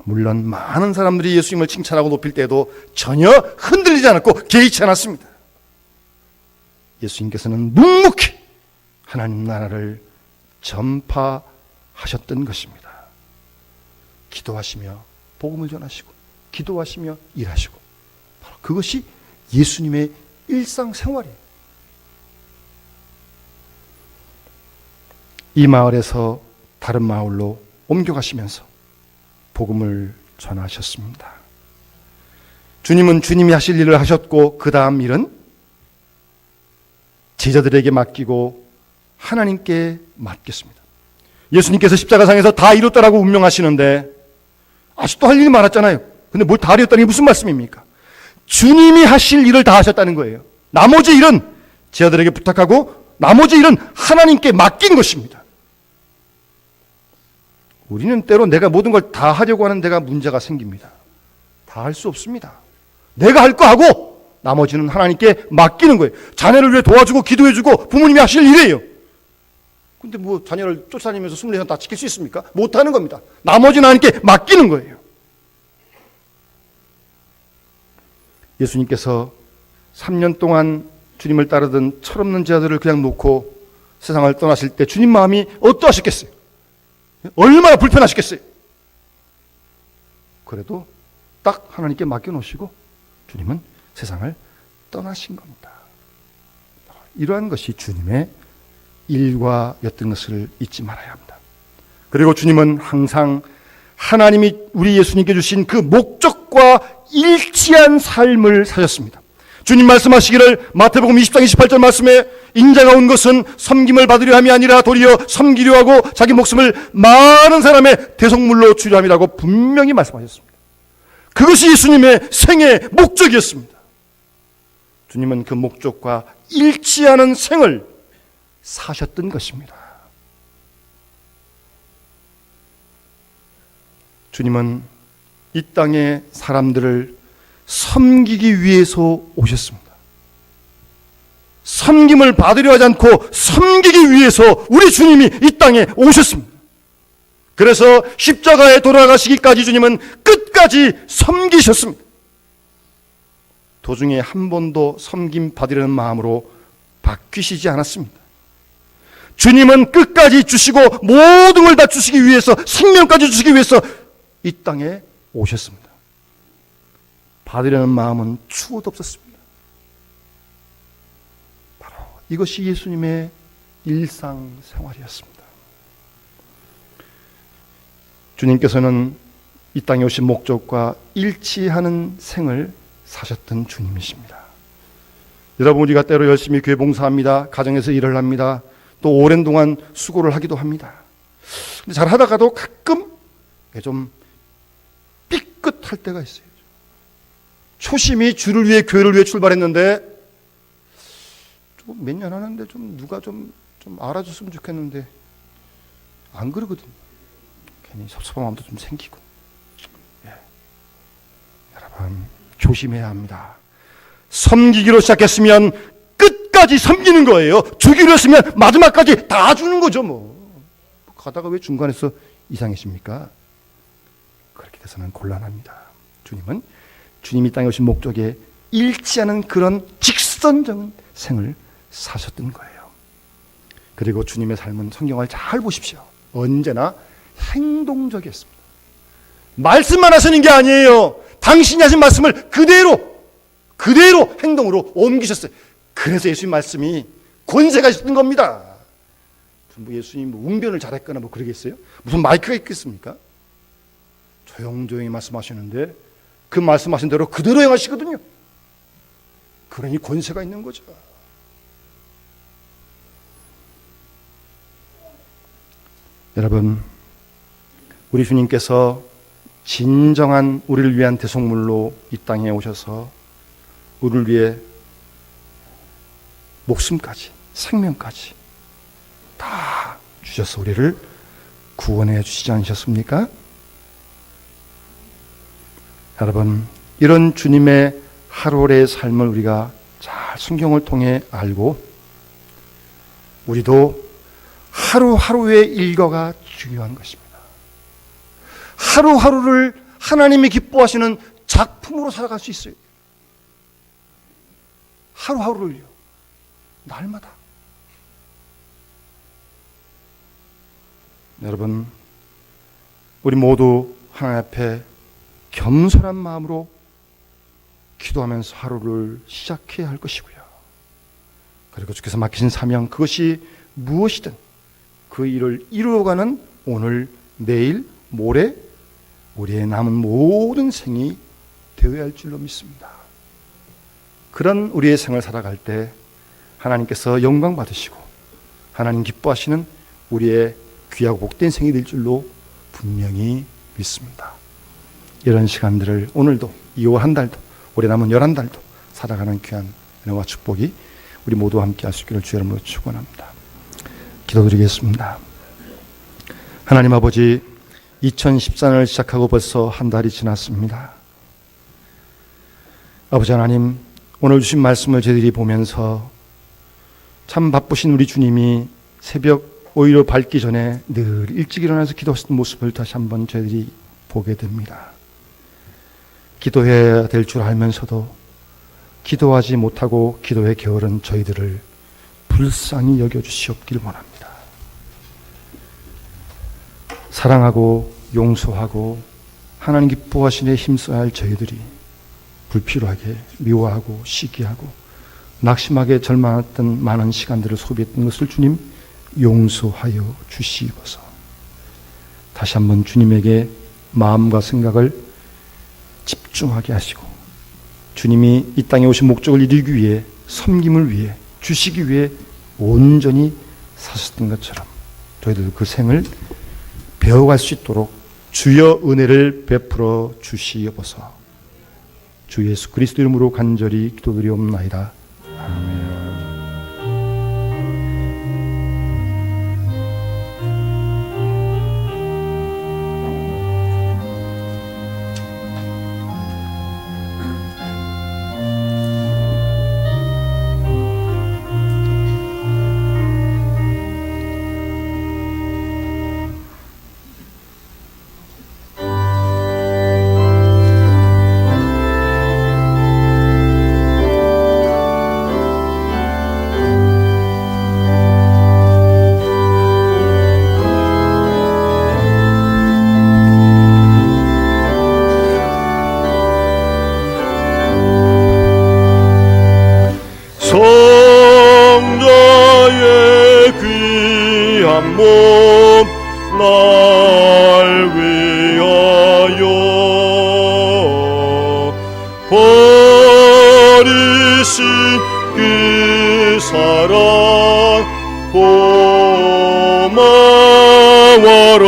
물론 많은 사람들이 예수님을 칭찬하고 높일 때에도 전혀 흔들리지 않았고 개의치 않았습니다. 예수님께서는 묵묵히 하나님 나라를 전파하셨던 것입니다. 기도하시며 복음을 전하시고 기도하시며 일하시고, 바로 그것이 예수님의 일상생활이에요. 이 마을에서 다른 마을로 옮겨가시면서 복음을 전하셨습니다. 주님은 주님이 하실 일을 하셨고 그 다음 일은 제자들에게 맡기고 하나님께 맡겼습니다. 예수님께서 십자가상에서 다 이뤘다라고 운명하시는데 아직도 할 일이 많았잖아요. 근데 뭘 다 이뤘다는 게 무슨 말씀입니까? 주님이 하실 일을 다 하셨다는 거예요. 나머지 일은 제자들에게 부탁하고 나머지 일은 하나님께 맡긴 것입니다. 우리는 때로 내가 모든 걸 다 하려고 하는 데가 문제가 생깁니다. 다 할 수 없습니다. 내가 할 거 하고 나머지는 하나님께 맡기는 거예요. 자녀를 위해 도와주고 기도해주고 부모님이 하실 일이에요. 근데 자녀를 쫓아다니면서 24시간 다 지킬 수 있습니까? 못하는 겁니다. 나머지는 하나님께 맡기는 거예요. 예수님께서 3년 동안 주님을 따르던 철없는 제자들을 그냥 놓고 세상을 떠나실 때 주님 마음이 어떠하셨겠어요? 얼마나 불편하셨겠어요? 그래도 딱 하나님께 맡겨놓으시고 주님은 세상을 떠나신 겁니다. 이러한 것이 주님의 일과였던 것을 잊지 말아야 합니다. 그리고 주님은 항상 하나님이 우리 예수님께 주신 그 목적과 일치한 삶을 사셨습니다. 주님 말씀하시기를 마태복음 20장 28절 말씀에 인자가 온 것은 섬김을 받으려 함이 아니라 도리어 섬기려 하고 자기 목숨을 많은 사람의 대속물로 주려 함이라고 분명히 말씀하셨습니다. 그것이 예수님의 생애의 목적이었습니다. 주님은 그 목적과 일치하는 생을 사셨던 것입니다. 주님은 이 땅의 사람들을 섬기기 위해서 오셨습니다. 섬김을 받으려 하지 않고 섬기기 위해서 우리 주님이 이 땅에 오셨습니다. 그래서 십자가에 돌아가시기까지 주님은 끝까지 섬기셨습니다. 도중에 한 번도 섬김 받으려는 마음으로 바뀌시지 않았습니다. 주님은 끝까지 주시고 모든 걸 다 주시기 위해서, 생명까지 주시기 위해서 이 땅에 오셨습니다. 받으려는 마음은 추호도 없었습니다. 바로 이것이 예수님의 일상생활이었습니다. 주님께서는 이 땅에 오신 목적과 일치하는 생을 사셨던 주님이십니다. 여러분, 우리가 때로 열심히 교회 봉사합니다. 가정에서 일을 합니다. 또 오랜 동안 수고를 하기도 합니다. 근데 잘 하다가도 가끔 좀 삐끗할 때가 있어요. 초심이 주를 위해, 교회를 위해 출발했는데 좀 몇 년 하는데 좀 누가 좀 알아줬으면 좋겠는데 안 그러거든요. 괜히 섭섭한 마음도 좀 생기고. 여러분, 조심해야 합니다. 섬기기로 시작했으면 끝까지 섬기는 거예요. 주기로 했으면 마지막까지 다 주는 거죠. 뭐 가다가 왜 중간에서 이상해집니까? 그렇게 돼서는 곤란합니다. 주님은 주님이 땅에 오신 목적에 일치하는 그런 직선적인 생을 사셨던 거예요. 그리고 주님의 삶은 성경을 잘 보십시오. 언제나 행동적이었습니다. 말씀만 하시는 게 아니에요. 당신이 하신 말씀을 그대로 행동으로 옮기셨어요. 그래서 예수님 말씀이 권세가 있었던 겁니다. 뭐 예수님 웅변을 잘했거나 뭐 그러겠어요? 무슨 마이크가 있겠습니까? 조용조용히 말씀하시는데 그 말씀하신 대로 그대로 행하시거든요. 그러니 권세가 있는 거죠. 여러분, 우리 주님께서 진정한 우리를 위한 대속물로 이 땅에 오셔서 우리를 위해 목숨까지, 생명까지 다 주셔서 우리를 구원해 주시지 않으셨습니까? 여러분, 이런 주님의 하루의 삶을 우리가 잘 성경을 통해 알고 우리도 하루하루의 일과가 중요한 것입니다. 하루하루를 하나님이 기뻐하시는 작품으로 살아갈 수 있어요. 하루하루를요. 날마다. 여러분, 우리 모두 하나님 앞에 겸손한 마음으로 기도하면서 하루를 시작해야 할 것이고요. 그리고 주께서 맡기신 사명, 그것이 무엇이든 그 일을 이루어가는 오늘, 내일, 모레 우리의 남은 모든 생이 되어야 할 줄로 믿습니다. 그런 우리의 생을 살아갈 때 하나님께서 영광 받으시고 하나님 기뻐하시는 우리의 귀하고 복된 생이 될 줄로 분명히 믿습니다. 이런 시간들을 오늘도 2월 한 달도 올해 남은 11달도 살아가는 귀한 은혜와 축복이 우리 모두와 함께 할 수 있기를 주의 이름으로 축원합니다. 기도드리겠습니다. 하나님 아버지, 2014년을 시작하고 벌써 한 달이 지났습니다. 아버지 하나님, 오늘 주신 말씀을 저희들이 보면서 참 바쁘신 우리 주님이 새벽 오히려 밝기 전에 늘 일찍 일어나서 기도하시는 모습을 다시 한번 저희들이 보게 됩니다. 기도해야 될 줄 알면서도 기도하지 못하고 기도에 게으른 저희들을 불쌍히 여겨주시옵기를 원합니다. 사랑하고 용서하고 하나님 기뻐하시는 데 힘써야 할 저희들이 불필요하게 미워하고 시기하고 낙심하게 절망했던 많은 시간들을 소비했던 것을 주님 용서하여 주시옵소서. 다시 한번 주님에게 마음과 생각을 집중하게 하시고 주님이 이 땅에 오신 목적을 이루기 위해, 섬김을 위해, 주시기 위해 온전히 사셨던 것처럼 저희들 그 생을 배워갈 수 있도록 주여 은혜를 베풀어 주시옵소서. 주 예수 그리스도 이름으로 간절히 기도드리옵나이다. 아멘. 위하여 버리신 그 사랑 고마워라.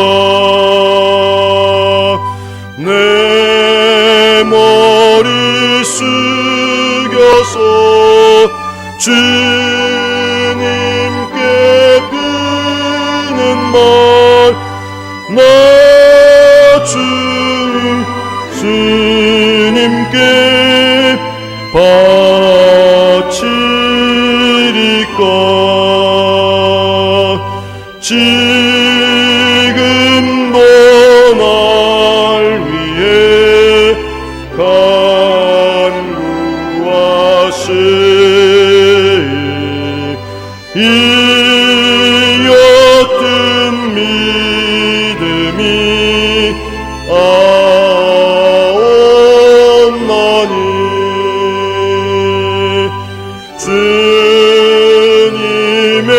내 머리 숙여서 주님께 비는 말 나 주님께 바치리까. 지금도 날 위해 간구하시 이 옅은 믿음이 아옵나니 주님의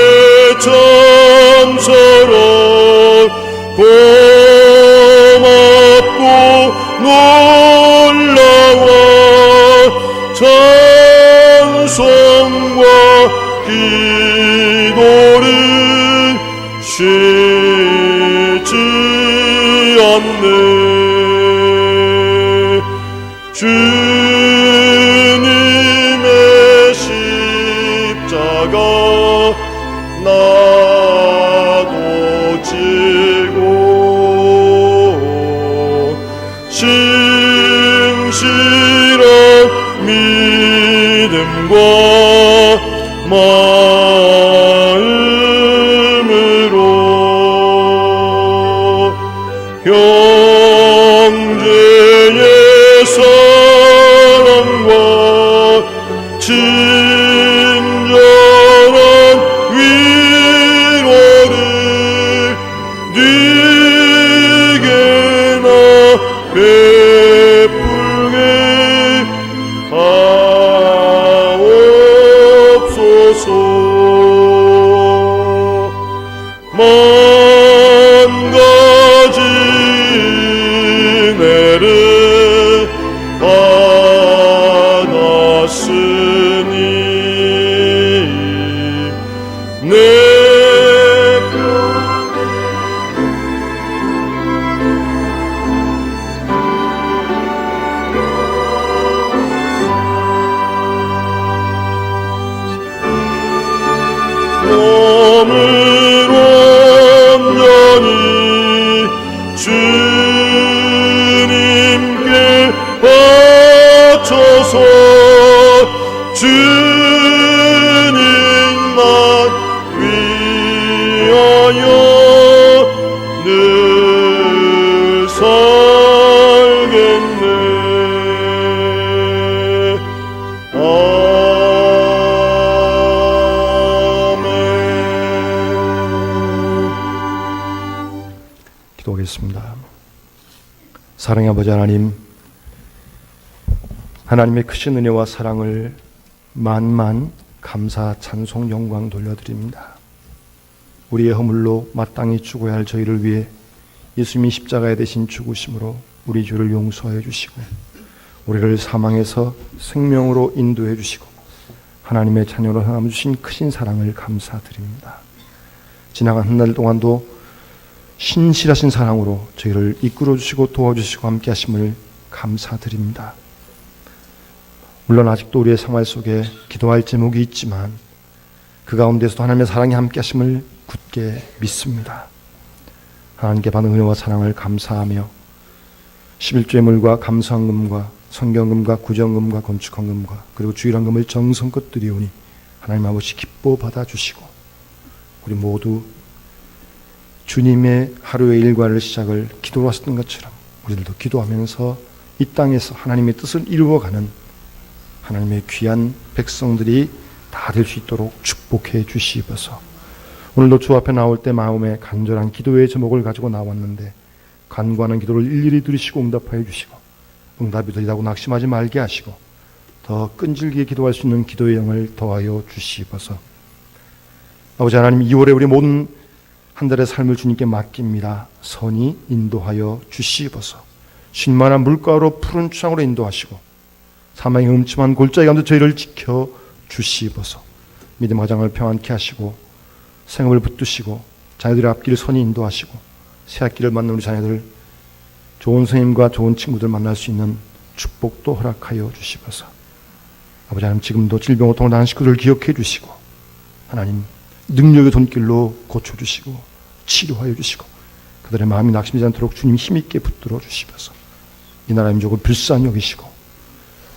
참사랑 고맙고 놀라워 찬송과 기도를 쉬지 않네. 주님의 십자가 나도 지고 신실한 믿음과 마음으로 형제의 사랑과 친절한 위로를 네게나 베풀게 하옵소서. 만 가지 은혜를 받았으니 내 몸을 온전히 주님께 바쳐서 주님만 위하여 늘 살겠네. 기도하겠습니다. 사랑의 아버지 하나님, 하나님의 크신 은혜와 사랑을 만만 감사 찬송 영광 돌려드립니다. 우리의 허물로 마땅히 죽어야 할 저희를 위해 예수님이 십자가에 대신 죽으심으로 우리 죄를 용서해 주시고 우리를 사망에서 생명으로 인도해 주시고 하나님의 자녀로 삼아주신 크신 사랑을 감사드립니다. 지나간 한 달 동안도 신실하신 사랑으로 저희를 이끌어 주시고 도와주시고 함께 하심을 감사드립니다. 물론 아직도 우리의 생활 속에 기도할 제목이 있지만 그 가운데서도 하나님의 사랑이 함께 하심을 굳게 믿습니다. 하나님께 받은 은혜와 사랑을 감사하며 11조의물과 감사헌금과 성경금과 구정금과 건축헌금과 그리고 주일헌금을 정성껏 드리오니 하나님 아버지 기뻐 받아주시고 우리 모두 주님의 하루의 일과를 시작을 기도로 하셨던 것처럼 우리들도 기도하면서 이 땅에서 하나님의 뜻을 이루어가는 하나님의 귀한 백성들이 다 될 수 있도록 축복해 주시옵소서. 오늘도 주 앞에 나올 때 마음에 간절한 기도의 제목을 가지고 나왔는데 간구하는 기도를 일일이 들으시고 응답하여 주시고 응답이 들리다고 낙심하지 말게 하시고 더 끈질기게 기도할 수 있는 기도의 영을 더하여 주시옵소서. 아버지 하나님, 2월에 우리 모든 한 달의 삶을 주님께 맡깁니다. 선히 인도하여 주시옵소서. 쉰만한 물가로 푸른 추장으로 인도하시고 사망의 음침한 골짜기 가운데 저희를 지켜 주시옵소서. 믿음 화장을 평안케 하시고 생업을 붙드시고 자녀들의 앞길을 선히 인도하시고 새 학기를 맞는 우리 자녀들 좋은 선생님과 좋은 친구들 만날 수 있는 축복도 허락하여 주시옵소서. 아버지 하나님, 지금도 질병으로 통당한 식구들을 기억해 주시고 하나님 능력의 손길로 고쳐주시고 치료하여 주시고 그들의 마음이 낙심되지 않도록 주님 힘있게 붙들어 주시옵소서. 이 나라 민족을 불쌍히 여기시고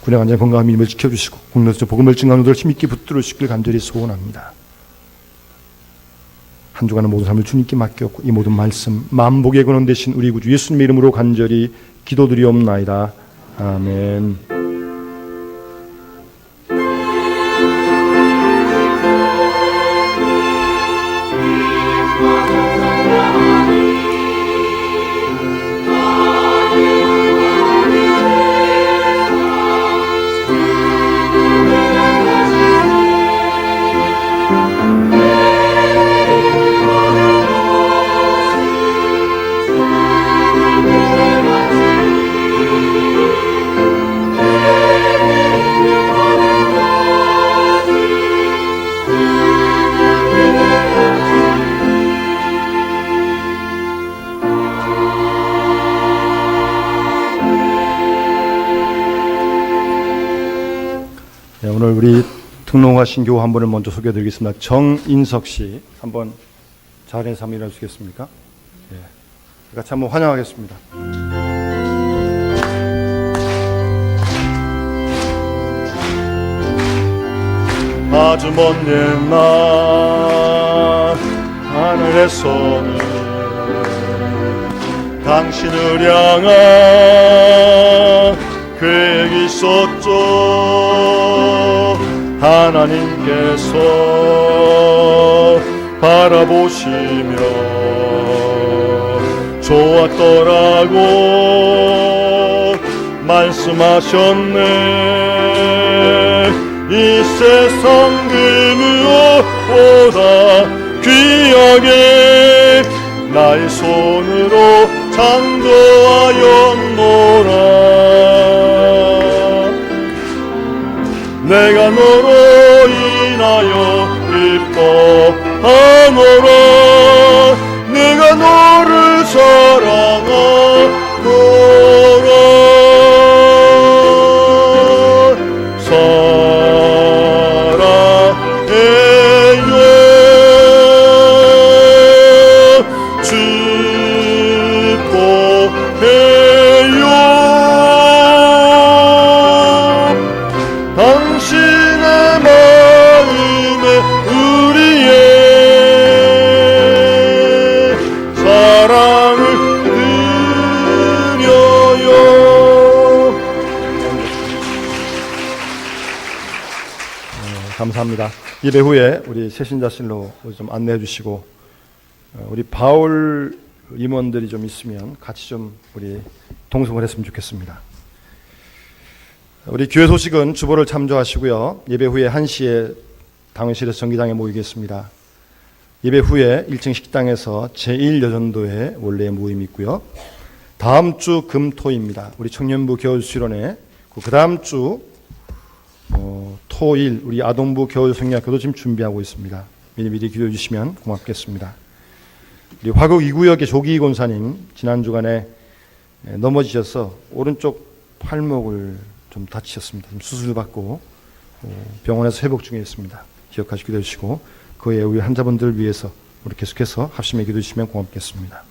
군의 간절한 건강한 믿음을 지켜주시고 국내에서 복음을 증거하는 자들 힘있게 붙들어 주시길 간절히 소원합니다. 한 주간의 모든 삶을 주님께 맡겼고 이 모든 말씀 만복의 근원 되신 우리 구주 예수님의 이름으로 간절히 기도드리옵나이다. 아멘. 오늘 우리 등록하신 교우 한 분을 먼저 소개해드리겠습니다. 정인석 씨, 한번 자리에서 한번 일어나주시겠습니까? 예. 같이 한번 환영하겠습니다. 아주 먼 옛날 하늘에서는 당신을 향한 계획이 있었죠. 하나님께서 바라보시며 좋았더라고 말씀하셨네. 이 세상 그 무엇보다 귀하게 나의 손으로 창조하였노라. 내가 너로 인하여 기뻐하노라. 내가 너를 사랑하노라. 감사합니다. 예배 후에 우리 새신자실로 좀 안내해 주시고 우리 바울 임원들이 좀 있으면 같이 좀 우리 동성을 했으면 좋겠습니다. 우리 교회 소식은 주보를 참조하시고요. 예배 후에 1시에 당회실에서 정기장에 모이겠습니다. 예배 후에 1층 식당에서 제1여전도회 원래 모임이 있고요. 다음 주 금토입니다. 우리 청년부 겨울수련회 그 다음 주 토일 우리 아동부 겨울 성리학교도 지금 준비하고 있습니다. 미리 기도해 주시면 고맙겠습니다. 우리 화곡 2구역의 조기 권사님 지난 주간에 넘어지셔서 오른쪽 팔목을 좀 다치셨습니다. 지금 수술 받고 병원에서 회복 중에 있습니다. 기억하시고 기도해 주시고 그 외에 우리 환자분들을 위해서 우리 계속해서 합심해 기도해 주시면 고맙겠습니다.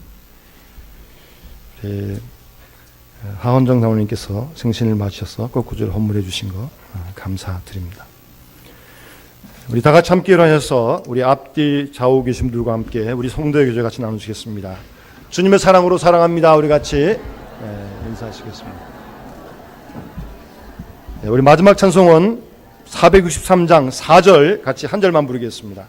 하원정 사모님께서 생신을 맞으셔서 꽃구절 헌물해 주신 거 감사드립니다. 우리 다 같이 함께 일어나셔서 우리 앞뒤 좌우 계신 분들과 함께 우리 성도의 교제 같이 나누시겠습니다. 주님의 사랑으로 사랑합니다. 우리 같이 인사하시겠습니다. 우리 마지막 찬송은 463장 4절 같이 한 절만 부르겠습니다.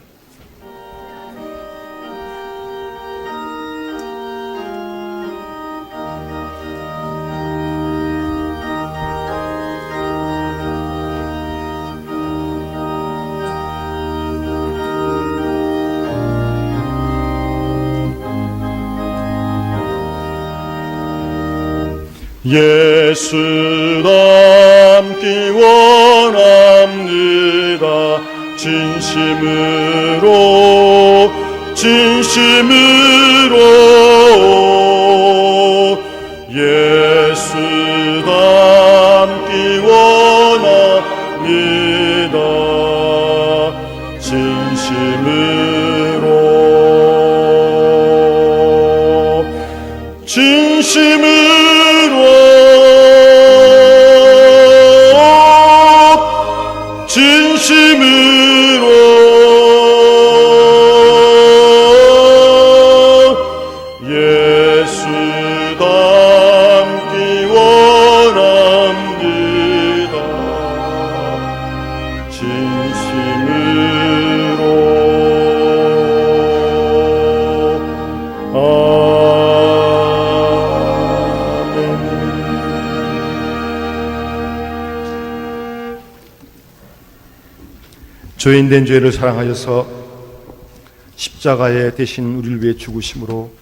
예수 닮기 원합니다. 진심으로 예수 닮기 원합니다. 예수 닮기 원합니다. 진심으로 죄인된 죄를 사랑하여서 십자가에 대신 우리를 위해 죽으심으로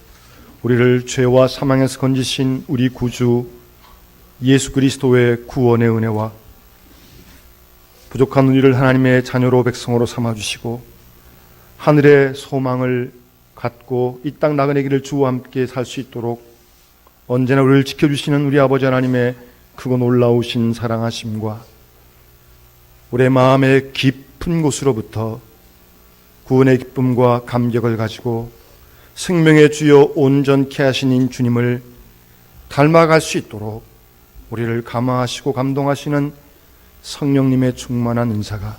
우리를 죄와 사망에서 건지신 우리 구주 예수 그리스도의 구원의 은혜와 부족한 우리를 하나님의 자녀로 백성으로 삼아주시고 하늘의 소망을 갖고 이 땅 나그네 길을 주와 함께 살 수 있도록 언제나 우리를 지켜주시는 우리 아버지 하나님의 크고 놀라우신 사랑하심과 우리의 마음의 깊은 곳으로부터 구원의 기쁨과 감격을 가지고 생명의 주여 온전케 하신 주님을 닮아갈 수 있도록 우리를 감화하시고 감동하시는 성령님의 충만한 은사가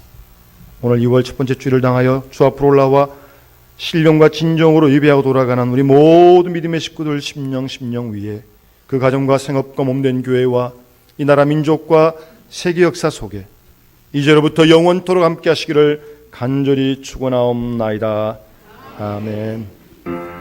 오늘 2월 첫 번째 주일을 당하여 주 앞으로 올라와 신령과 진정으로 예배하고 돌아가는 우리 모든 믿음의 식구들 심령 위에 그 가정과 생업과 몸된 교회와 이 나라 민족과 세계 역사 속에 이제로부터 영원토록 함께 하시기를 간절히 축원하옵나이다. 아멘.